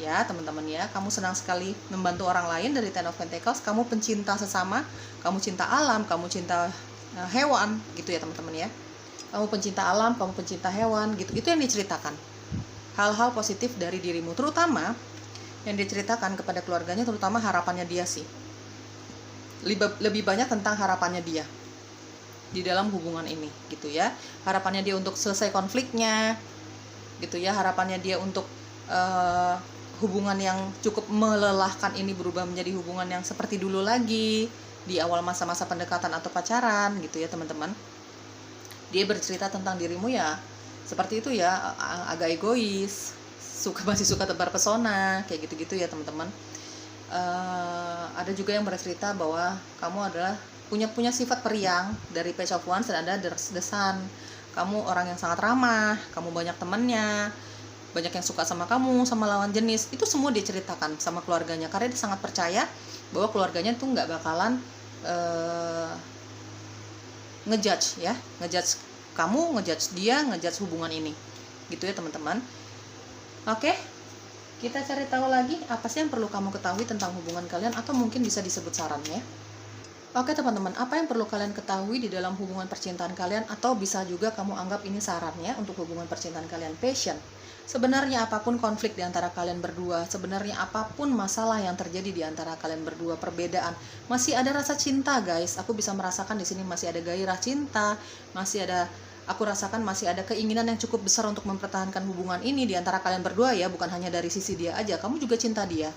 Ya teman-teman ya, kamu senang sekali membantu orang lain dari Ten of Pentacles. Kamu pencinta sesama, kamu cinta alam, kamu cinta hewan gitu ya teman-teman ya. Kamu pencinta alam, kamu pencinta hewan gitu. Itu yang diceritakan. Hal-hal positif dari dirimu, terutama yang diceritakan kepada keluarganya, terutama harapannya dia sih. Lebih banyak tentang harapannya dia di dalam hubungan ini gitu ya. Harapannya dia untuk selesai konfliknya gitu ya. Harapannya dia untuk hubungan yang cukup melelahkan ini berubah menjadi hubungan yang seperti dulu lagi di awal masa-masa pendekatan atau pacaran gitu ya teman-teman. Dia bercerita tentang dirimu ya seperti itu ya, agak egois, masih suka tebar pesona kayak gitu-gitu ya teman-teman. Ada juga yang bercerita bahwa kamu adalah punya sifat periang dari Page of Wands, dan ada The Sun. Kamu orang yang sangat ramah, kamu banyak temannya, banyak yang suka sama kamu, sama lawan jenis. Itu semua diceritakan sama keluarganya, karena dia sangat percaya bahwa keluarganya tuh nggak bakalan ngejudge ya, ngejudge kamu, ngejudge dia, ngejudge hubungan ini gitu ya teman-teman. Oke, kita cari tahu lagi apa sih yang perlu kamu ketahui tentang hubungan kalian, atau mungkin bisa disebut saran ya. Oke teman-teman, apa yang perlu kalian ketahui di dalam hubungan percintaan kalian, atau bisa juga kamu anggap ini sarannya untuk hubungan percintaan kalian. Passion. Sebenarnya apapun konflik di antara kalian berdua, sebenarnya apapun masalah yang terjadi di antara kalian berdua, perbedaan, masih ada rasa cinta guys. Aku bisa merasakan di sini masih ada gairah cinta, aku rasakan masih ada keinginan yang cukup besar untuk mempertahankan hubungan ini di antara kalian berdua ya, bukan hanya dari sisi dia aja, kamu juga cinta dia.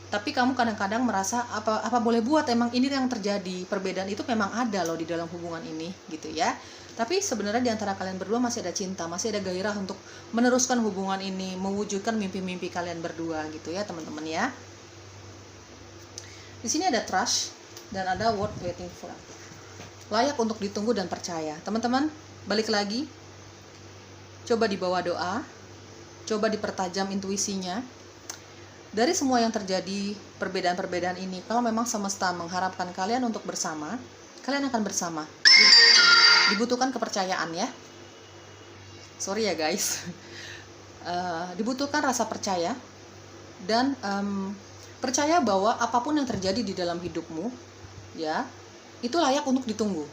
Tapi kamu kadang-kadang merasa apa boleh buat, emang ini yang terjadi, perbedaan itu memang ada loh di dalam hubungan ini gitu ya. Tapi sebenarnya di antara kalian berdua masih ada cinta, masih ada gairah untuk meneruskan hubungan ini, mewujudkan mimpi-mimpi kalian berdua gitu ya teman-teman ya. Di sini ada trust dan ada worth waiting for. Layak untuk ditunggu dan percaya. Teman-teman, balik lagi, coba dibawa doa, coba dipertajam intuisinya. Dari semua yang terjadi, perbedaan-perbedaan ini, kalau memang semesta mengharapkan kalian untuk bersama, kalian akan bersama. Dibutuhkan kepercayaan ya. Sorry ya guys. Dibutuhkan rasa percaya, dan percaya bahwa apapun yang terjadi di dalam hidupmu ya, itu layak untuk ditunggu.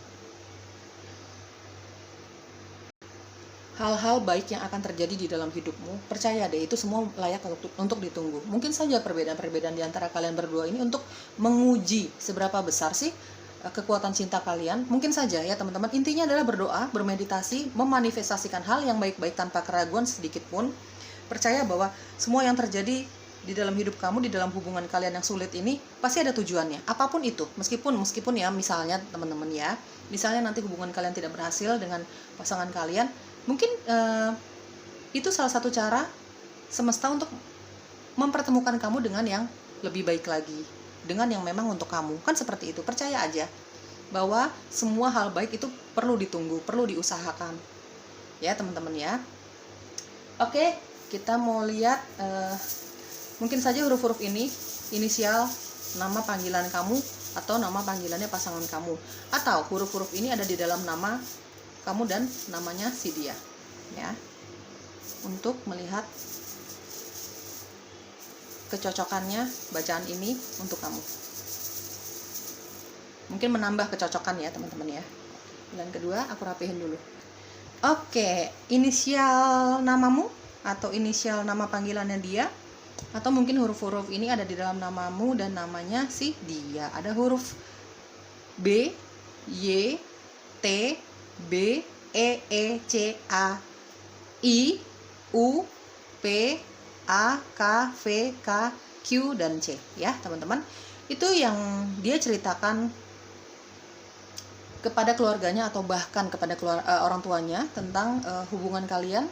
Hal-hal baik yang akan terjadi di dalam hidupmu, percaya deh, itu semua layak untuk ditunggu. Mungkin saja perbedaan-perbedaan di antara kalian berdua ini untuk menguji seberapa besar sih kekuatan cinta kalian. Mungkin saja ya teman-teman. Intinya adalah berdoa, bermeditasi, memanifestasikan hal yang baik-baik tanpa keraguan sedikit pun. Percaya bahwa semua yang terjadi di dalam hidup kamu, di dalam hubungan kalian yang sulit ini, pasti ada tujuannya. Apapun itu, meskipun ya, misalnya teman-teman ya, misalnya nanti hubungan kalian tidak berhasil dengan pasangan kalian, mungkin itu salah satu cara semesta untuk mempertemukan kamu dengan yang lebih baik lagi, dengan yang memang untuk kamu. Kan seperti itu. Percaya aja bahwa semua hal baik itu perlu ditunggu, perlu diusahakan ya teman-teman ya. Oke, kita mau lihat mungkin saja huruf-huruf ini inisial nama panggilan kamu, atau nama panggilannya pasangan kamu, atau huruf-huruf ini ada di dalam nama kamu dan namanya si dia ya, untuk melihat kecocokannya bacaan ini untuk kamu. Mungkin menambah kecocokan ya teman-teman ya. Dan kedua, aku rapihin dulu. Oke, inisial namamu atau inisial nama panggilannya dia, atau mungkin huruf-huruf ini ada di dalam namamu dan namanya si dia. Ada huruf B, Y, T, B, E, C, A, I, U, P, A, K, V, K, Q, dan C ya teman-teman. Itu yang dia ceritakan kepada keluarganya atau bahkan kepada orang tuanya tentang hubungan kalian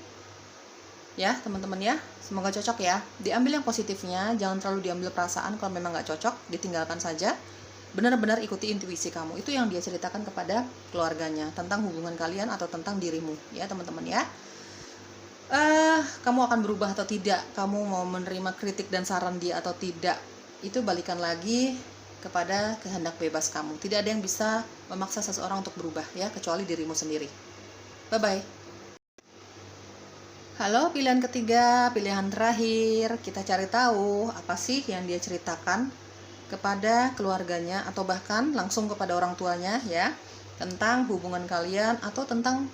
Ya teman-teman ya, semoga cocok ya. Diambil yang positifnya, jangan terlalu diambil perasaan. Kalau memang nggak cocok, ditinggalkan saja. Benar-benar ikuti intuisi kamu. Itu yang dia ceritakan kepada keluarganya tentang hubungan kalian atau tentang dirimu ya teman-teman ya. Kamu akan berubah atau tidak, kamu mau menerima kritik dan saran dia atau tidak, itu balikan lagi kepada kehendak bebas kamu. Tidak ada yang bisa memaksa seseorang untuk berubah ya, kecuali dirimu sendiri. Bye bye. Halo, pilihan ketiga, pilihan terakhir. Kita cari tahu apa sih yang dia ceritakan kepada keluarganya atau bahkan langsung kepada orang tuanya ya, tentang hubungan kalian atau tentang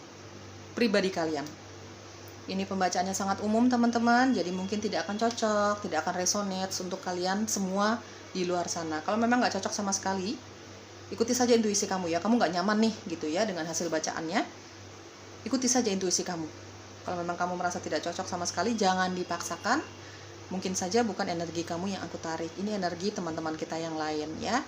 pribadi kalian. Ini pembacaannya sangat umum teman-teman, jadi mungkin tidak akan cocok, tidak akan resonate untuk kalian semua di luar sana. Kalau memang nggak cocok sama sekali, ikuti saja intuisi kamu ya. Kamu nggak nyaman nih gitu ya dengan hasil bacaannya, ikuti saja intuisi kamu. Kalau memang kamu merasa tidak cocok sama sekali, jangan dipaksakan. Mungkin saja bukan energi kamu yang aku tarik, ini energi teman-teman kita yang lain ya.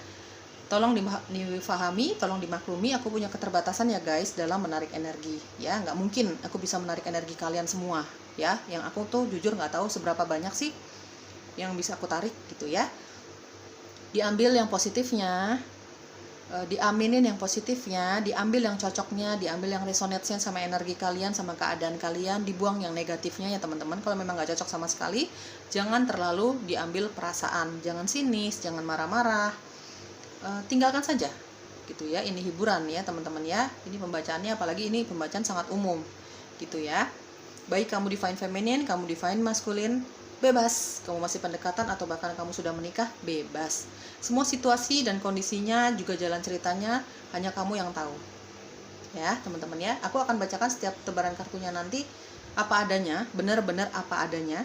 Tolong difahami, tolong dimaklumi, aku punya keterbatasan ya guys dalam menarik energi ya. Nggak mungkin aku bisa menarik energi kalian semua ya. Yang aku tuh jujur nggak tahu seberapa banyak sih yang bisa aku tarik gitu ya. Diambil yang positifnya, diaminin yang positifnya, diambil yang cocoknya, diambil yang resonate-nya sama energi kalian, sama keadaan kalian, dibuang yang negatifnya ya teman-teman. Kalau memang nggak cocok sama sekali, jangan terlalu diambil perasaan, jangan sinis, jangan marah-marah, tinggalkan saja gitu ya. Ini hiburan ya teman-teman ya, ini pembacaannya, apalagi ini pembacaan sangat umum gitu ya. Baik kamu define feminin, kamu define maskulin, bebas. Kamu masih pendekatan atau bahkan kamu sudah menikah, bebas. Semua situasi dan kondisinya juga jalan ceritanya hanya kamu yang tahu ya teman-teman ya. Aku akan bacakan setiap tebaran kartunya nanti apa adanya, benar-benar apa adanya,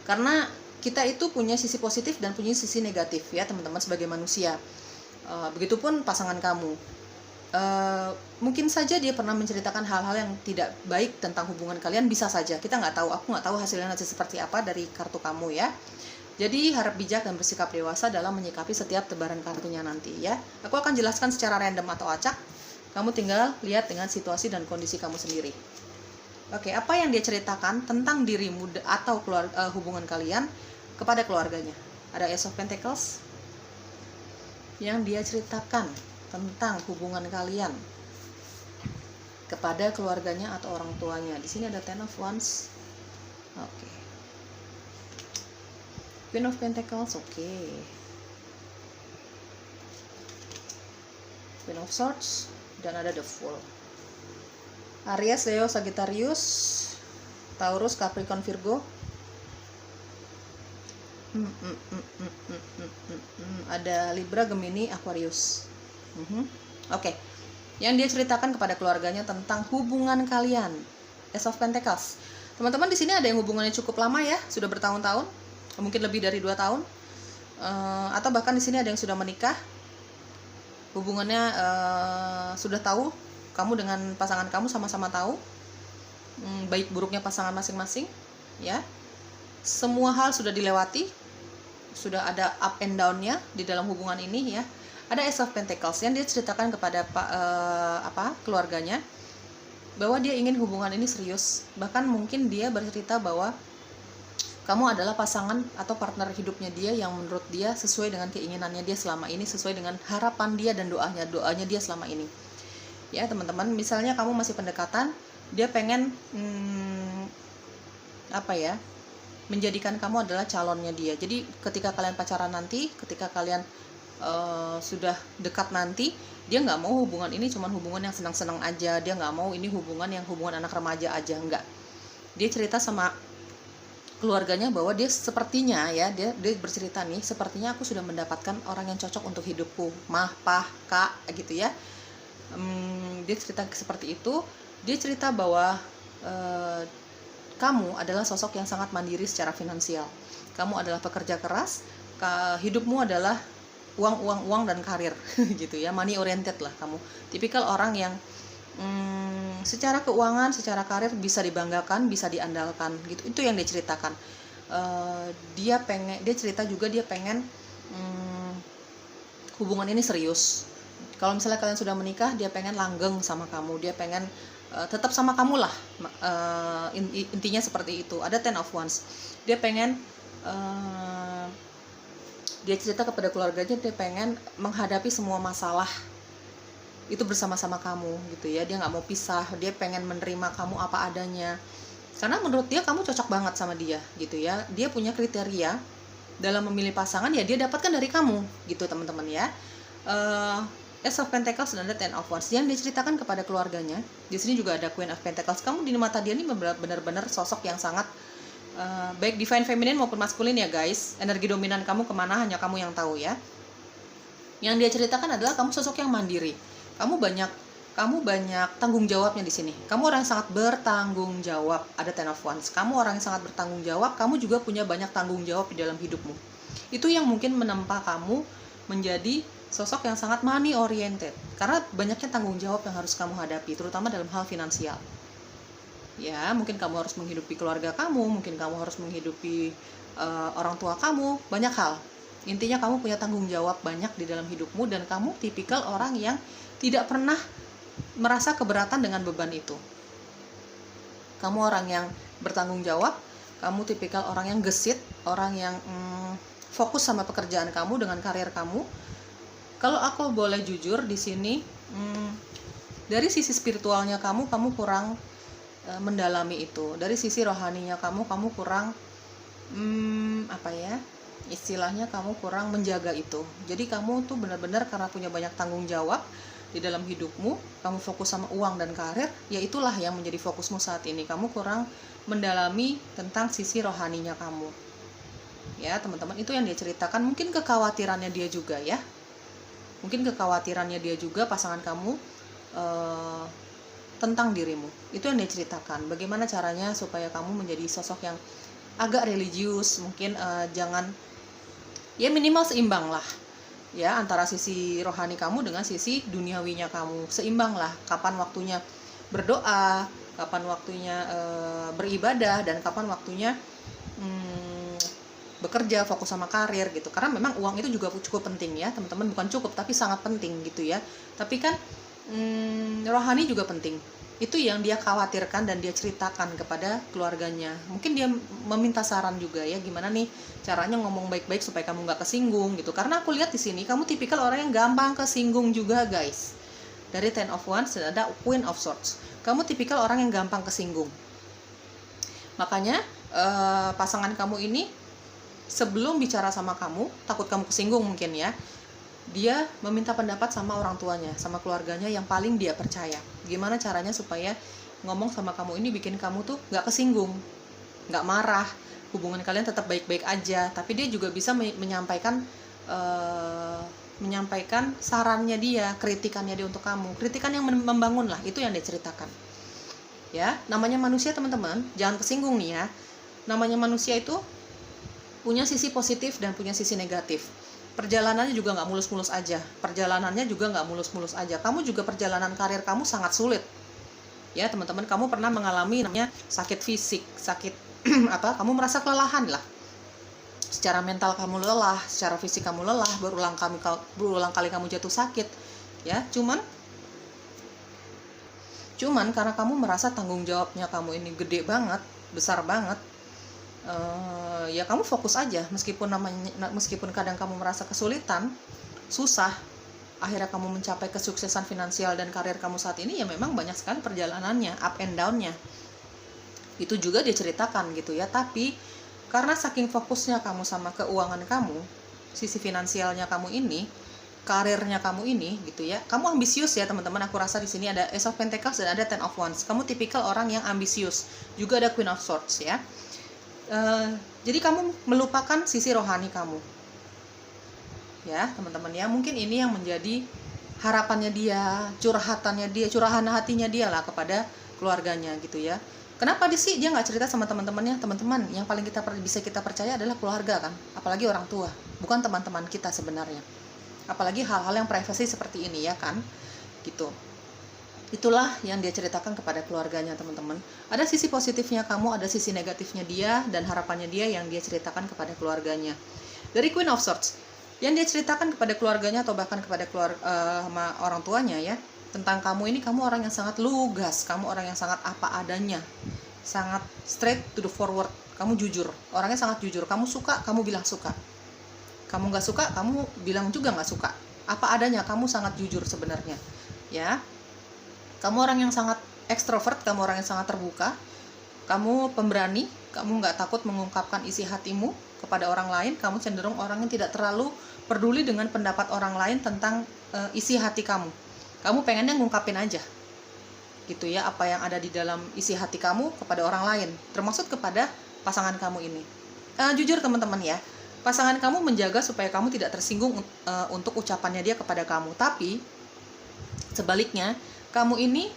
karena kita itu punya sisi positif dan punya sisi negatif ya teman-teman sebagai manusia. Begitupun pasangan kamu. Mungkin saja dia pernah menceritakan hal-hal yang tidak baik tentang hubungan kalian, bisa saja. Kita nggak tahu, aku nggak tahu hasilnya nanti seperti apa dari kartu kamu ya. Jadi harap bijak dan bersikap dewasa dalam menyikapi setiap tebaran kartunya nanti ya. Aku akan jelaskan secara random atau acak. Kamu tinggal lihat dengan situasi dan kondisi kamu sendiri. Oke, apa yang dia ceritakan tentang dirimu atau hubungan kalian kepada keluarganya? Ada Ace of Pentacles yang dia ceritakan tentang hubungan kalian kepada keluarganya atau orang tuanya. Di sini ada Ten of Wands. Oke. Queen of Pentacles, oke. Queen of Swords dan ada The Fool. Aries, Leo, Sagittarius, Taurus, Capricorn, Virgo. Ada Libra, Gemini, Aquarius. Oke. Yang dia ceritakan kepada keluarganya tentang hubungan kalian. Ace of Pentacles. Teman-teman di sini ada yang hubungannya cukup lama ya, sudah bertahun-tahun, mungkin lebih dari 2 tahun. Atau bahkan di sini ada yang sudah menikah. Hubungannya sudah tahu, kamu dengan pasangan kamu sama-sama tahu baik buruknya pasangan masing-masing ya. Semua hal sudah dilewati, sudah ada up and down-nya di dalam hubungan ini ya. Ada Ace of Pentacles yang dia ceritakan kepada keluarganya bahwa dia ingin hubungan ini serius. Bahkan mungkin dia bercerita bahwa kamu adalah pasangan atau partner hidupnya dia yang menurut dia sesuai dengan keinginannya dia selama ini, sesuai dengan harapan dia dan doanya dia selama ini. Ya teman-teman, misalnya kamu masih pendekatan, dia pengen menjadikan kamu adalah calonnya dia. Jadi ketika kalian pacaran nanti, ketika kalian sudah dekat nanti, dia nggak mau hubungan ini cuma hubungan yang senang-senang aja. Dia nggak mau ini hubungan anak remaja aja, enggak. Dia cerita sama keluarganya bahwa dia sepertinya ya, dia bercerita nih, sepertinya aku sudah mendapatkan orang yang cocok untuk hidupku, mah, pah, kak gitu ya. Dia cerita seperti itu. Dia cerita bahwa kamu adalah sosok yang sangat mandiri secara finansial. Kamu adalah pekerja keras, hidupmu adalah uang dan karir gitu ya, money oriented lah kamu. Tipikal orang yang secara keuangan, secara karir bisa dibanggakan, bisa diandalkan gitu. Itu yang dia ceritakan. Dia cerita juga dia pengen hubungan ini serius. Kalau misalnya kalian sudah menikah, dia pengen langgeng sama kamu, dia pengen tetap sama kamu lah intinya seperti itu. Ada Ten of Wands, dia pengen dia cerita kepada keluarganya, dia pengen menghadapi semua masalah itu bersama-sama kamu gitu ya. Dia nggak mau pisah, dia pengen menerima kamu apa adanya, karena menurut dia kamu cocok banget sama dia gitu ya. Dia punya kriteria dalam memilih pasangan, ya dia dapatkan dari kamu gitu teman-teman ya. Ace of Pentacles dan ada Ten of Wands yang diceritakan kepada keluarganya. Di sini juga ada Queen of Pentacles. Kamu di mata dia ini benar-benar sosok yang sangat baik divine feminine maupun maskulin ya guys. Energi dominan kamu kemana hanya kamu yang tahu ya. Yang dia ceritakan adalah kamu sosok yang mandiri. Kamu banyak tanggung jawabnya di sini. Kamu orang yang sangat bertanggung jawab. Ada Ten of Wands. Kamu orang yang sangat bertanggung jawab. Kamu juga punya banyak tanggung jawab di dalam hidupmu. Itu yang mungkin menempa kamu menjadi sosok yang sangat money oriented, karena banyaknya tanggung jawab yang harus kamu hadapi, terutama dalam hal finansial. Ya, mungkin kamu harus menghidupi keluarga kamu, mungkin kamu harus menghidupi orang tua kamu, banyak hal. Intinya kamu punya tanggung jawab banyak di dalam hidupmu, dan kamu tipikal orang yang tidak pernah merasa keberatan dengan beban itu. Kamu orang yang bertanggung jawab, kamu tipikal orang yang gesit, orang yang fokus sama pekerjaan kamu dengan karir kamu. Kalau aku boleh jujur di sini, dari sisi spiritualnya kamu kurang mendalami itu. Dari sisi rohaninya kamu kurang istilahnya kamu kurang menjaga itu. Jadi kamu tuh benar-benar karena punya banyak tanggung jawab di dalam hidupmu, kamu fokus sama uang dan karir, ya itulah yang menjadi fokusmu saat ini. Kamu kurang mendalami tentang sisi rohaninya kamu. Ya teman-teman, itu yang dia ceritakan. Mungkin kekhawatirannya dia juga ya. Mungkin kekhawatirannya dia juga pasangan kamu tentang dirimu. Itu yang dia ceritakan. Bagaimana caranya supaya kamu menjadi sosok yang agak religius, mungkin jangan, ya minimal seimbang lah ya, antara sisi rohani kamu dengan sisi duniawinya kamu. Seimbang lah, kapan waktunya berdoa, kapan waktunya beribadah, dan kapan waktunya bekerja, fokus sama karir gitu. Karena memang uang itu juga cukup penting ya teman-teman, bukan cukup tapi sangat penting gitu ya. Tapi kan rohani juga penting. Itu yang dia khawatirkan dan dia ceritakan kepada keluarganya. Mungkin dia meminta saran juga ya, gimana nih caranya ngomong baik-baik supaya kamu nggak kesinggung gitu. Karena aku lihat di sini kamu tipikal orang yang gampang kesinggung juga guys. Dari Ten of Wands dan ada Queen of Swords. Kamu tipikal orang yang gampang kesinggung. Makanya pasangan kamu ini sebelum bicara sama kamu, takut kamu kesinggung mungkin ya, dia meminta pendapat sama orang tuanya, sama keluarganya yang paling dia percaya. Gimana caranya supaya ngomong sama kamu ini bikin kamu tuh gak kesinggung, gak marah, hubungan kalian tetap baik-baik aja. Tapi dia juga bisa menyampaikan sarannya dia, kritikannya dia untuk kamu, kritikan yang membangun lah. Itu yang dia ceritakan ya. Namanya manusia teman-teman, jangan kesinggung nih ya. Namanya manusia itu punya sisi positif dan punya sisi negatif. Perjalanannya juga nggak mulus-mulus aja. Kamu juga perjalanan karir kamu sangat sulit. Ya teman-teman, kamu pernah mengalami namanya sakit fisik, sakit kamu merasa kelelahan lah. Secara mental kamu lelah, secara fisik kamu lelah, berulang kali kamu jatuh sakit. Ya, cuman karena kamu merasa tanggung jawabnya kamu ini gede banget, besar banget. Ya kamu fokus aja, meskipun kadang kamu merasa kesulitan, susah, akhirnya kamu mencapai kesuksesan finansial dan karir kamu saat ini, ya memang banyak sekali perjalanannya, up and down-nya. Itu juga dia ceritakan gitu ya. Tapi karena saking fokusnya kamu sama keuangan kamu, sisi finansialnya kamu ini, karirnya kamu ini gitu ya, kamu ambisius ya teman-teman. Aku rasa di sini ada Ace of Pentacles dan ada Ten of Wands. Kamu tipikal orang yang ambisius. Juga ada Queen of Swords ya. Jadi kamu melupakan sisi rohani kamu ya teman-teman ya. Mungkin ini yang menjadi harapannya dia, curahan hatinya dia lah kepada keluarganya gitu ya. Kenapa dia nggak cerita sama teman-temannya? Teman-teman yang paling bisa kita percaya adalah keluarga kan, apalagi orang tua, bukan teman-teman kita sebenarnya. Apalagi hal-hal yang privasi seperti ini ya kan gitu. Itulah yang dia ceritakan kepada keluarganya teman-teman. Ada sisi positifnya kamu, ada sisi negatifnya dia, dan harapannya dia yang dia ceritakan kepada keluarganya. Dari Queen of Swords, yang dia ceritakan kepada keluarganya atau bahkan kepada orang tuanya ya, tentang kamu ini, kamu orang yang sangat lugas, kamu orang yang sangat apa adanya, sangat straight to the forward. Kamu jujur, orangnya sangat jujur. Kamu suka, kamu bilang suka. Kamu nggak suka, kamu bilang juga nggak suka. Apa adanya, kamu sangat jujur sebenarnya. Ya, kamu orang yang sangat ekstrovert, kamu orang yang sangat terbuka. Kamu pemberani, kamu nggak takut mengungkapkan isi hatimu kepada orang lain. Kamu cenderung orang yang tidak terlalu peduli dengan pendapat orang lain tentang isi hati kamu. Kamu pengennya ngungkapin aja, gitu ya, apa yang ada di dalam isi hati kamu kepada orang lain, termasuk kepada pasangan kamu ini. Jujur teman-teman ya, pasangan kamu menjaga supaya kamu tidak tersinggung untuk ucapannya dia kepada kamu. Tapi sebaliknya, kamu ini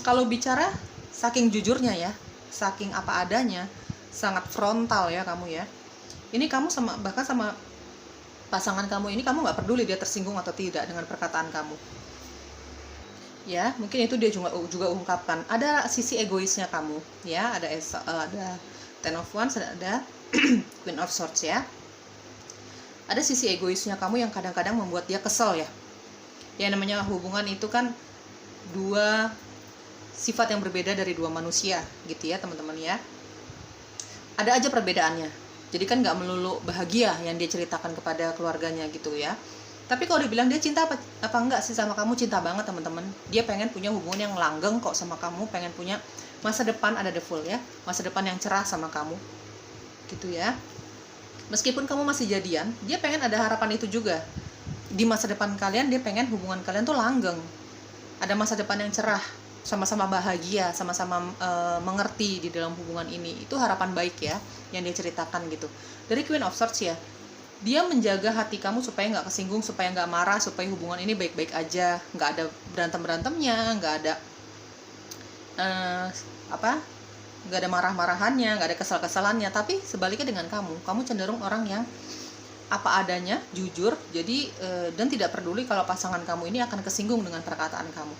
kalau bicara saking jujurnya ya, saking apa adanya, sangat frontal ya kamu ya. Ini kamu bahkan sama pasangan kamu ini, kamu nggak peduli dia tersinggung atau tidak dengan perkataan kamu. Ya, mungkin itu dia juga ungkapkan. Ada sisi egoisnya kamu, ya. Ada Ten of Wands, ada Queen of Swords ya. Ada sisi egoisnya kamu yang kadang-kadang membuat dia kesel ya. Ya, namanya hubungan itu kan dua sifat yang berbeda dari dua manusia, gitu ya teman-teman ya. Ada aja perbedaannya. Jadi kan nggak melulu bahagia yang dia ceritakan kepada keluarganya gitu ya. Tapi kalau dibilang dia cinta apa enggak sih sama kamu, cinta banget teman-teman. Dia pengen punya hubungan yang langgeng kok sama kamu, pengen punya masa depan, ada the full ya, masa depan yang cerah sama kamu, gitu ya. Meskipun kamu masih jadian, dia pengen ada harapan itu juga. Di masa depan kalian, dia pengen hubungan kalian tuh langgeng, ada masa depan yang cerah, sama-sama bahagia, sama-sama mengerti di dalam hubungan ini. Itu harapan baik ya yang dia ceritakan gitu. Dari Queen of Swords ya, dia menjaga hati kamu supaya nggak kesinggung, supaya nggak marah, supaya hubungan ini baik-baik aja, nggak ada berantem-berantemnya, nggak ada nggak ada marah-marahannya, nggak ada kesal-kesalannya. Tapi sebaliknya dengan kamu cenderung orang yang apa adanya, jujur, jadi dan tidak peduli kalau pasangan kamu ini akan kesinggung dengan perkataan kamu.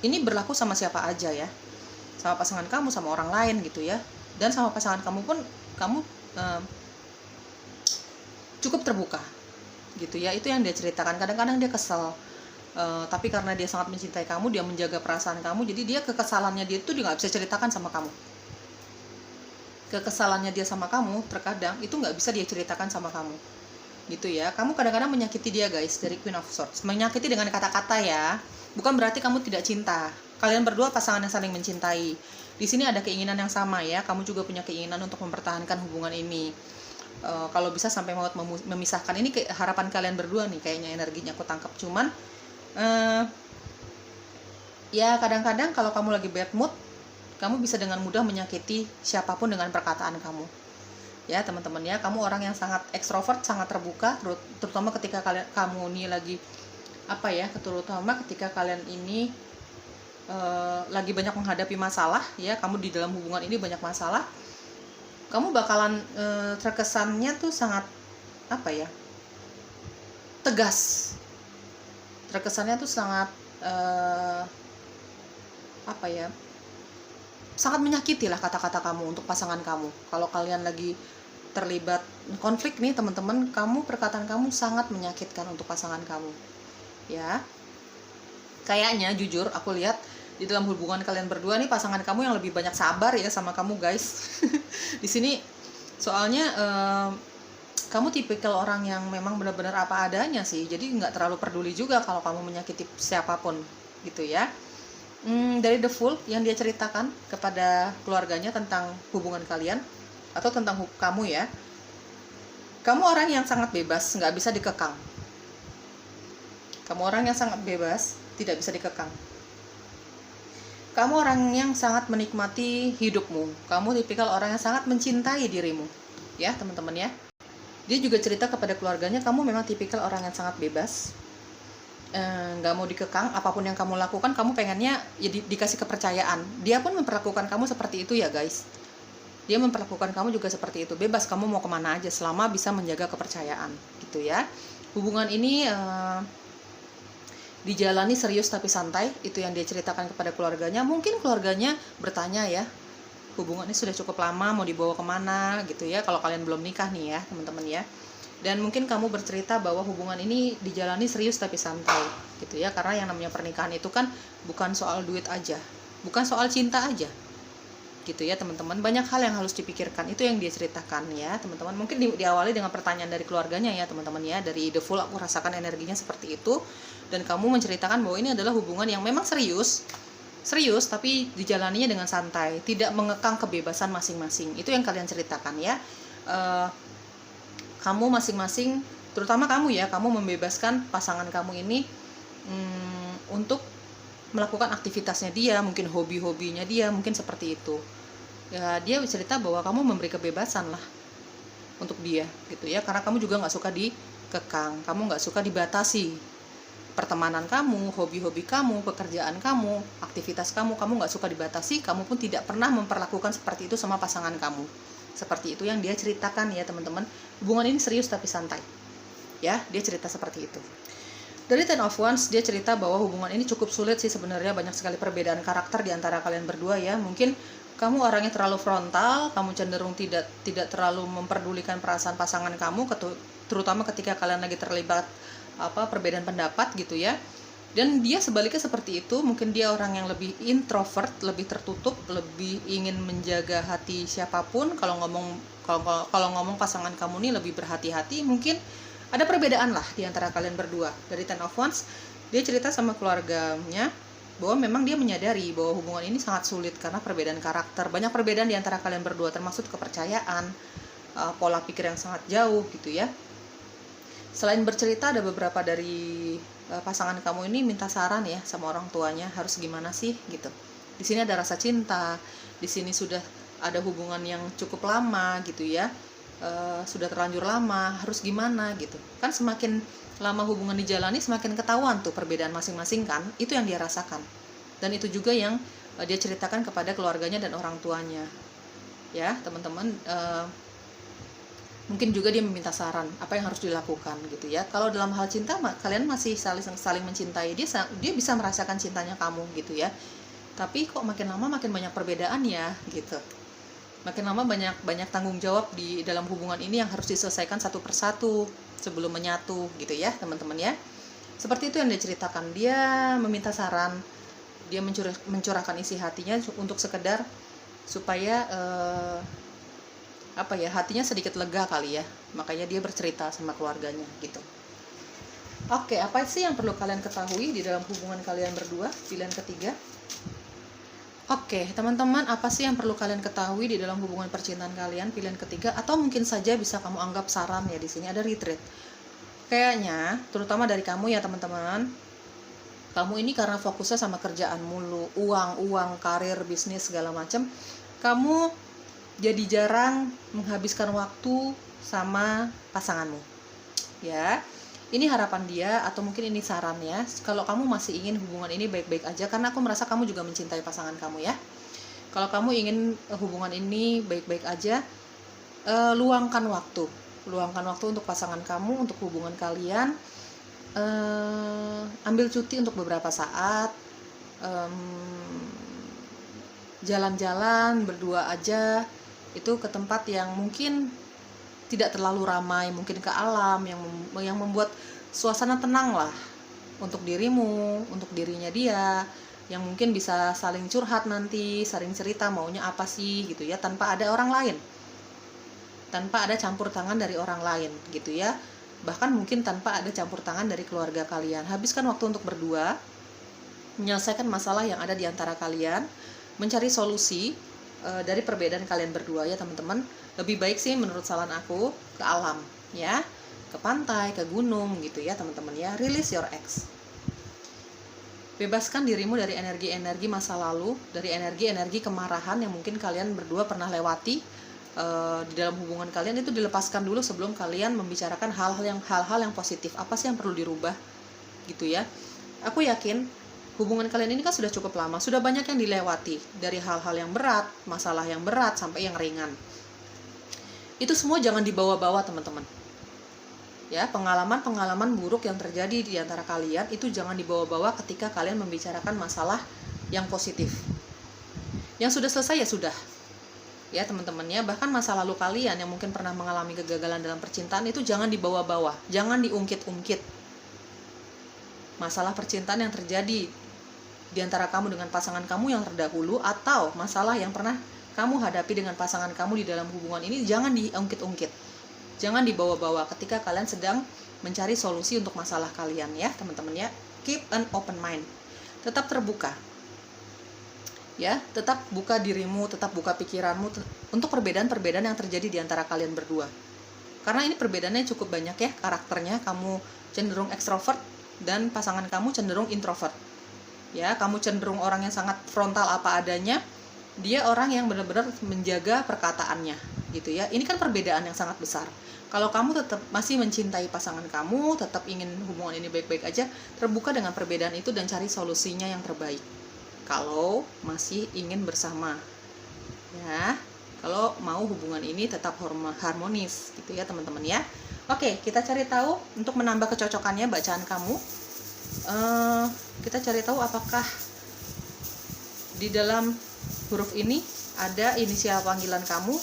Ini berlaku sama siapa aja ya, sama pasangan kamu, sama orang lain gitu ya, dan sama pasangan kamu pun kamu cukup terbuka gitu ya. Itu yang dia ceritakan. Kadang-kadang dia kesel, tapi karena dia sangat mencintai kamu, dia menjaga perasaan kamu, jadi dia kekesalannya dia itu dia nggak bisa ceritakan sama kamu. Kekesalannya dia sama kamu terkadang itu nggak bisa dia ceritakan sama kamu, gitu ya. Kamu kadang-kadang menyakiti dia guys, dari Queen of Swords. Menyakiti dengan kata-kata ya, bukan berarti kamu tidak cinta. Kalian berdua pasangan yang saling mencintai. Di sini ada keinginan yang sama ya. Kamu juga punya keinginan untuk mempertahankan hubungan ini. Kalau bisa sampai mau memisahkan. Ini harapan kalian berdua nih, kayaknya energinya aku tangkap. Cuman ya kadang-kadang kalau kamu lagi bad mood, kamu bisa dengan mudah menyakiti siapapun dengan perkataan kamu. Ya teman-teman ya, kamu orang yang sangat ekstrovert, sangat terbuka, terutama ketika kamu ini lagi terutama ketika kalian ini lagi banyak menghadapi masalah ya. Kamu di dalam hubungan ini banyak masalah, kamu bakalan terkesannya tuh sangat tegas. Terkesannya tuh sangat sangat menyakiti lah kata-kata kamu untuk pasangan kamu. Kalau kalian lagi terlibat konflik nih teman-teman, perkataan kamu sangat menyakitkan untuk pasangan kamu ya. Kayaknya jujur aku lihat di dalam hubungan kalian berdua nih, pasangan kamu yang lebih banyak sabar ya sama kamu guys. Di sini soalnya kamu tipikal orang yang memang benar-benar apa adanya sih, jadi nggak terlalu peduli juga kalau kamu menyakiti siapapun gitu ya. Dari The Fool yang dia ceritakan kepada keluarganya tentang hubungan kalian atau tentang kamu ya, kamu orang yang sangat bebas, nggak bisa dikekang. Kamu orang yang sangat bebas, tidak bisa dikekang. Kamu orang yang sangat menikmati hidupmu. Kamu tipikal orang yang sangat mencintai dirimu ya teman-teman ya. Dia juga cerita kepada keluarganya, kamu memang tipikal orang yang sangat bebas, nggak mau dikekang. Apapun yang kamu lakukan, kamu pengennya ya dikasih kepercayaan. Dia pun memperlakukan kamu seperti itu ya guys. Dia memperlakukan kamu juga seperti itu, bebas kamu mau kemana aja selama bisa menjaga kepercayaan gitu ya. Hubungan ini dijalani serius tapi santai, itu yang dia ceritakan kepada keluarganya. Mungkin keluarganya bertanya ya, hubungannya sudah cukup lama, mau dibawa kemana gitu ya, kalau kalian belum nikah nih ya teman-teman ya. Dan mungkin kamu bercerita bahwa hubungan ini dijalani serius tapi santai gitu ya, karena yang namanya pernikahan itu kan bukan soal duit aja, bukan soal cinta aja, gitu ya teman-teman. Banyak hal yang harus dipikirkan, itu yang dia ceritakan ya teman-teman. Mungkin diawali dengan pertanyaan dari keluarganya ya teman-teman ya. Dari The Fool aku rasakan energinya seperti itu, dan kamu menceritakan bahwa ini adalah hubungan yang memang serius tapi dijalaninya dengan santai, tidak mengekang kebebasan masing-masing. Itu yang kalian ceritakan ya. Kamu masing-masing, terutama kamu ya, kamu membebaskan pasangan kamu ini untuk melakukan aktivitasnya dia, mungkin hobi-hobinya dia, mungkin seperti itu ya. Dia cerita bahwa kamu memberi kebebasan lah untuk dia gitu ya, karena kamu juga nggak suka dikekang, kamu nggak suka dibatasi pertemanan kamu, hobi-hobi kamu, pekerjaan kamu, aktivitas kamu nggak suka dibatasi. Kamu pun tidak pernah memperlakukan seperti itu sama pasangan kamu. Seperti itu yang dia ceritakan ya teman-teman. Hubungan ini serius tapi santai ya, dia cerita seperti itu. Dari Ten of Wands, dia cerita bahwa hubungan ini cukup sulit sih sebenarnya, banyak sekali perbedaan karakter di antara kalian berdua ya. Mungkin kamu orangnya terlalu frontal, kamu cenderung tidak terlalu memperdulikan perasaan pasangan kamu, terutama ketika kalian lagi terlibat perbedaan pendapat gitu ya. Dan dia sebaliknya seperti itu, mungkin dia orang yang lebih introvert, lebih tertutup, lebih ingin menjaga hati siapapun. Kalau ngomong pasangan kamu nih lebih berhati-hati. Mungkin ada perbedaan lah di antara kalian berdua. Dari Ten of Wands, dia cerita sama keluarganya bahwa memang dia menyadari bahwa hubungan ini sangat sulit karena perbedaan karakter. Banyak perbedaan di antara kalian berdua, termasuk kepercayaan, pola pikir yang sangat jauh gitu ya. Selain bercerita, ada beberapa dari pasangan kamu ini minta saran ya sama orang tuanya, harus gimana sih gitu. Di sini ada rasa cinta, di sini sudah ada hubungan yang cukup lama gitu ya, sudah terlanjur lama, harus gimana gitu. Kan semakin lama hubungan dijalani, semakin ketahuan tuh perbedaan masing-masing kan. Itu yang dia rasakan, dan itu juga yang dia ceritakan kepada keluarganya dan orang tuanya ya teman-teman. Mungkin juga dia meminta saran apa yang harus dilakukan gitu ya. Kalau dalam hal cinta kalian masih saling mencintai, dia bisa merasakan cintanya kamu gitu ya. Tapi kok makin lama makin banyak perbedaan ya gitu. Makin lama banyak tanggung jawab di dalam hubungan ini yang harus diselesaikan satu persatu sebelum menyatu gitu ya teman-teman ya. Seperti itu yang dia ceritakan. Dia meminta saran, dia mencurahkan isi hatinya untuk sekedar supaya hatinya sedikit lega kali ya. Makanya dia bercerita sama keluarganya gitu. Oke, apa sih yang perlu kalian ketahui di dalam hubungan kalian berdua? Pilihan ketiga. Oke, teman-teman, apa sih yang perlu kalian ketahui di dalam hubungan percintaan kalian? Pilihan ketiga, atau mungkin saja bisa kamu anggap saran ya. Di sini ada retreat. Kayaknya, terutama dari kamu ya teman-teman, kamu ini karena fokusnya sama kerjaan mulu, uang, karir, bisnis segala macam, kamu jadi jarang menghabiskan waktu sama pasanganmu ya. Ini harapan dia, atau mungkin ini sarannya, kalau kamu masih ingin hubungan ini baik-baik aja, karena aku merasa kamu juga mencintai pasangan kamu ya. Kalau kamu ingin hubungan ini baik-baik aja, luangkan waktu untuk pasangan kamu, untuk hubungan kalian. Ambil cuti untuk beberapa saat, jalan-jalan berdua aja, itu ke tempat yang mungkin tidak terlalu ramai, mungkin ke alam yang membuat suasana tenang lah untuk dirimu, untuk dirinya dia, yang mungkin bisa saling curhat nanti, saling cerita maunya apa sih gitu ya, tanpa ada orang lain, tanpa ada campur tangan dari orang lain gitu ya. Bahkan mungkin tanpa ada campur tangan dari keluarga kalian. Habiskan waktu untuk berdua, menyelesaikan masalah yang ada di antara kalian, mencari solusi dari perbedaan kalian berdua ya teman-teman. Lebih baik sih menurut saran aku ke alam ya, ke pantai, ke gunung gitu ya teman-teman ya. Release your ex, bebaskan dirimu dari energi-energi masa lalu, dari energi-energi kemarahan yang mungkin kalian berdua pernah lewati di dalam hubungan kalian. Itu dilepaskan dulu sebelum kalian membicarakan hal-hal yang positif. Apa sih yang perlu dirubah gitu ya. Aku yakin hubungan kalian ini kan sudah cukup lama, sudah banyak yang dilewati, dari hal-hal yang berat, masalah yang berat sampai yang ringan. Itu semua jangan dibawa-bawa teman-teman ya. Pengalaman buruk yang terjadi di antara kalian itu jangan dibawa-bawa ketika kalian membicarakan masalah yang positif. Yang sudah selesai ya sudah ya teman-teman ya. Bahkan masa lalu kalian yang mungkin pernah mengalami kegagalan dalam percintaan itu jangan dibawa-bawa, jangan diungkit-ungkit. Masalah percintaan yang terjadi di antara kamu dengan pasangan kamu yang terdahulu, atau masalah yang pernah kamu hadapi dengan pasangan kamu di dalam hubungan ini, jangan diungkit-ungkit, jangan dibawa-bawa ketika kalian sedang mencari solusi untuk masalah kalian ya teman-teman ya. Keep an open mind, tetap terbuka ya, tetap buka dirimu, tetap buka pikiranmu untuk perbedaan-perbedaan yang terjadi di antara kalian berdua. Karena ini perbedaannya cukup banyak ya karakternya, kamu cenderung ekstrovert dan pasangan kamu cenderung introvert. Ya, kamu cenderung orang yang sangat frontal apa adanya, dia orang yang benar-benar menjaga perkataannya gitu ya. Ini kan perbedaan yang sangat besar. Kalau kamu tetap masih mencintai pasangan kamu, tetap ingin hubungan ini baik-baik aja, terbuka dengan perbedaan itu dan cari solusinya yang terbaik. Kalau masih ingin bersama, ya, kalau mau hubungan ini tetap harmonis, gitu ya teman-teman ya. Oke, kita cari tahu untuk menambah kecocokannya bacaan kamu. Kita cari tahu apakah di dalam huruf ini ada inisial panggilan kamu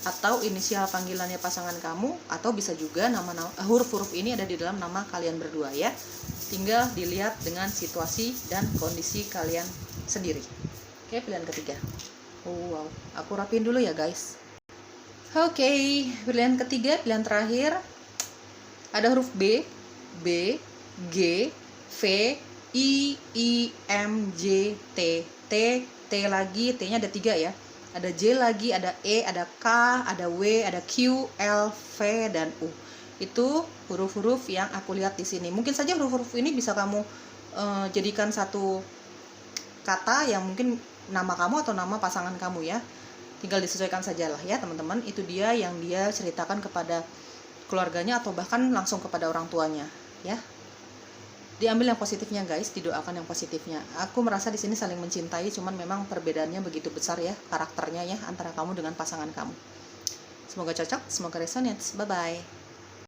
atau inisial panggilannya pasangan kamu, atau bisa juga huruf-huruf ini ada di dalam nama kalian berdua ya. Tinggal dilihat dengan situasi dan kondisi kalian sendiri. Oke, pilihan ketiga. Oh, wow, aku rapiin dulu ya guys. Oke, pilihan ketiga, pilihan terakhir ada huruf B, G, V, I, M, J, T lagi, T-nya ada 3 ya. Ada J lagi, ada E, ada K, ada W, ada Q, L, V, dan U. Itu huruf-huruf yang aku lihat di sini. Mungkin saja huruf-huruf ini bisa kamu jadikan satu kata yang mungkin nama kamu atau nama pasangan kamu ya. Tinggal disesuaikan sajalah ya teman-teman. Itu dia yang dia ceritakan kepada keluarganya atau bahkan langsung kepada orang tuanya ya. Diambil yang positifnya guys, didoakan yang positifnya. Aku merasa di sini saling mencintai, cuman memang perbedaannya begitu besar ya karakternya ya antara kamu dengan pasangan kamu. Semoga cocok, semoga resonates. Bye bye.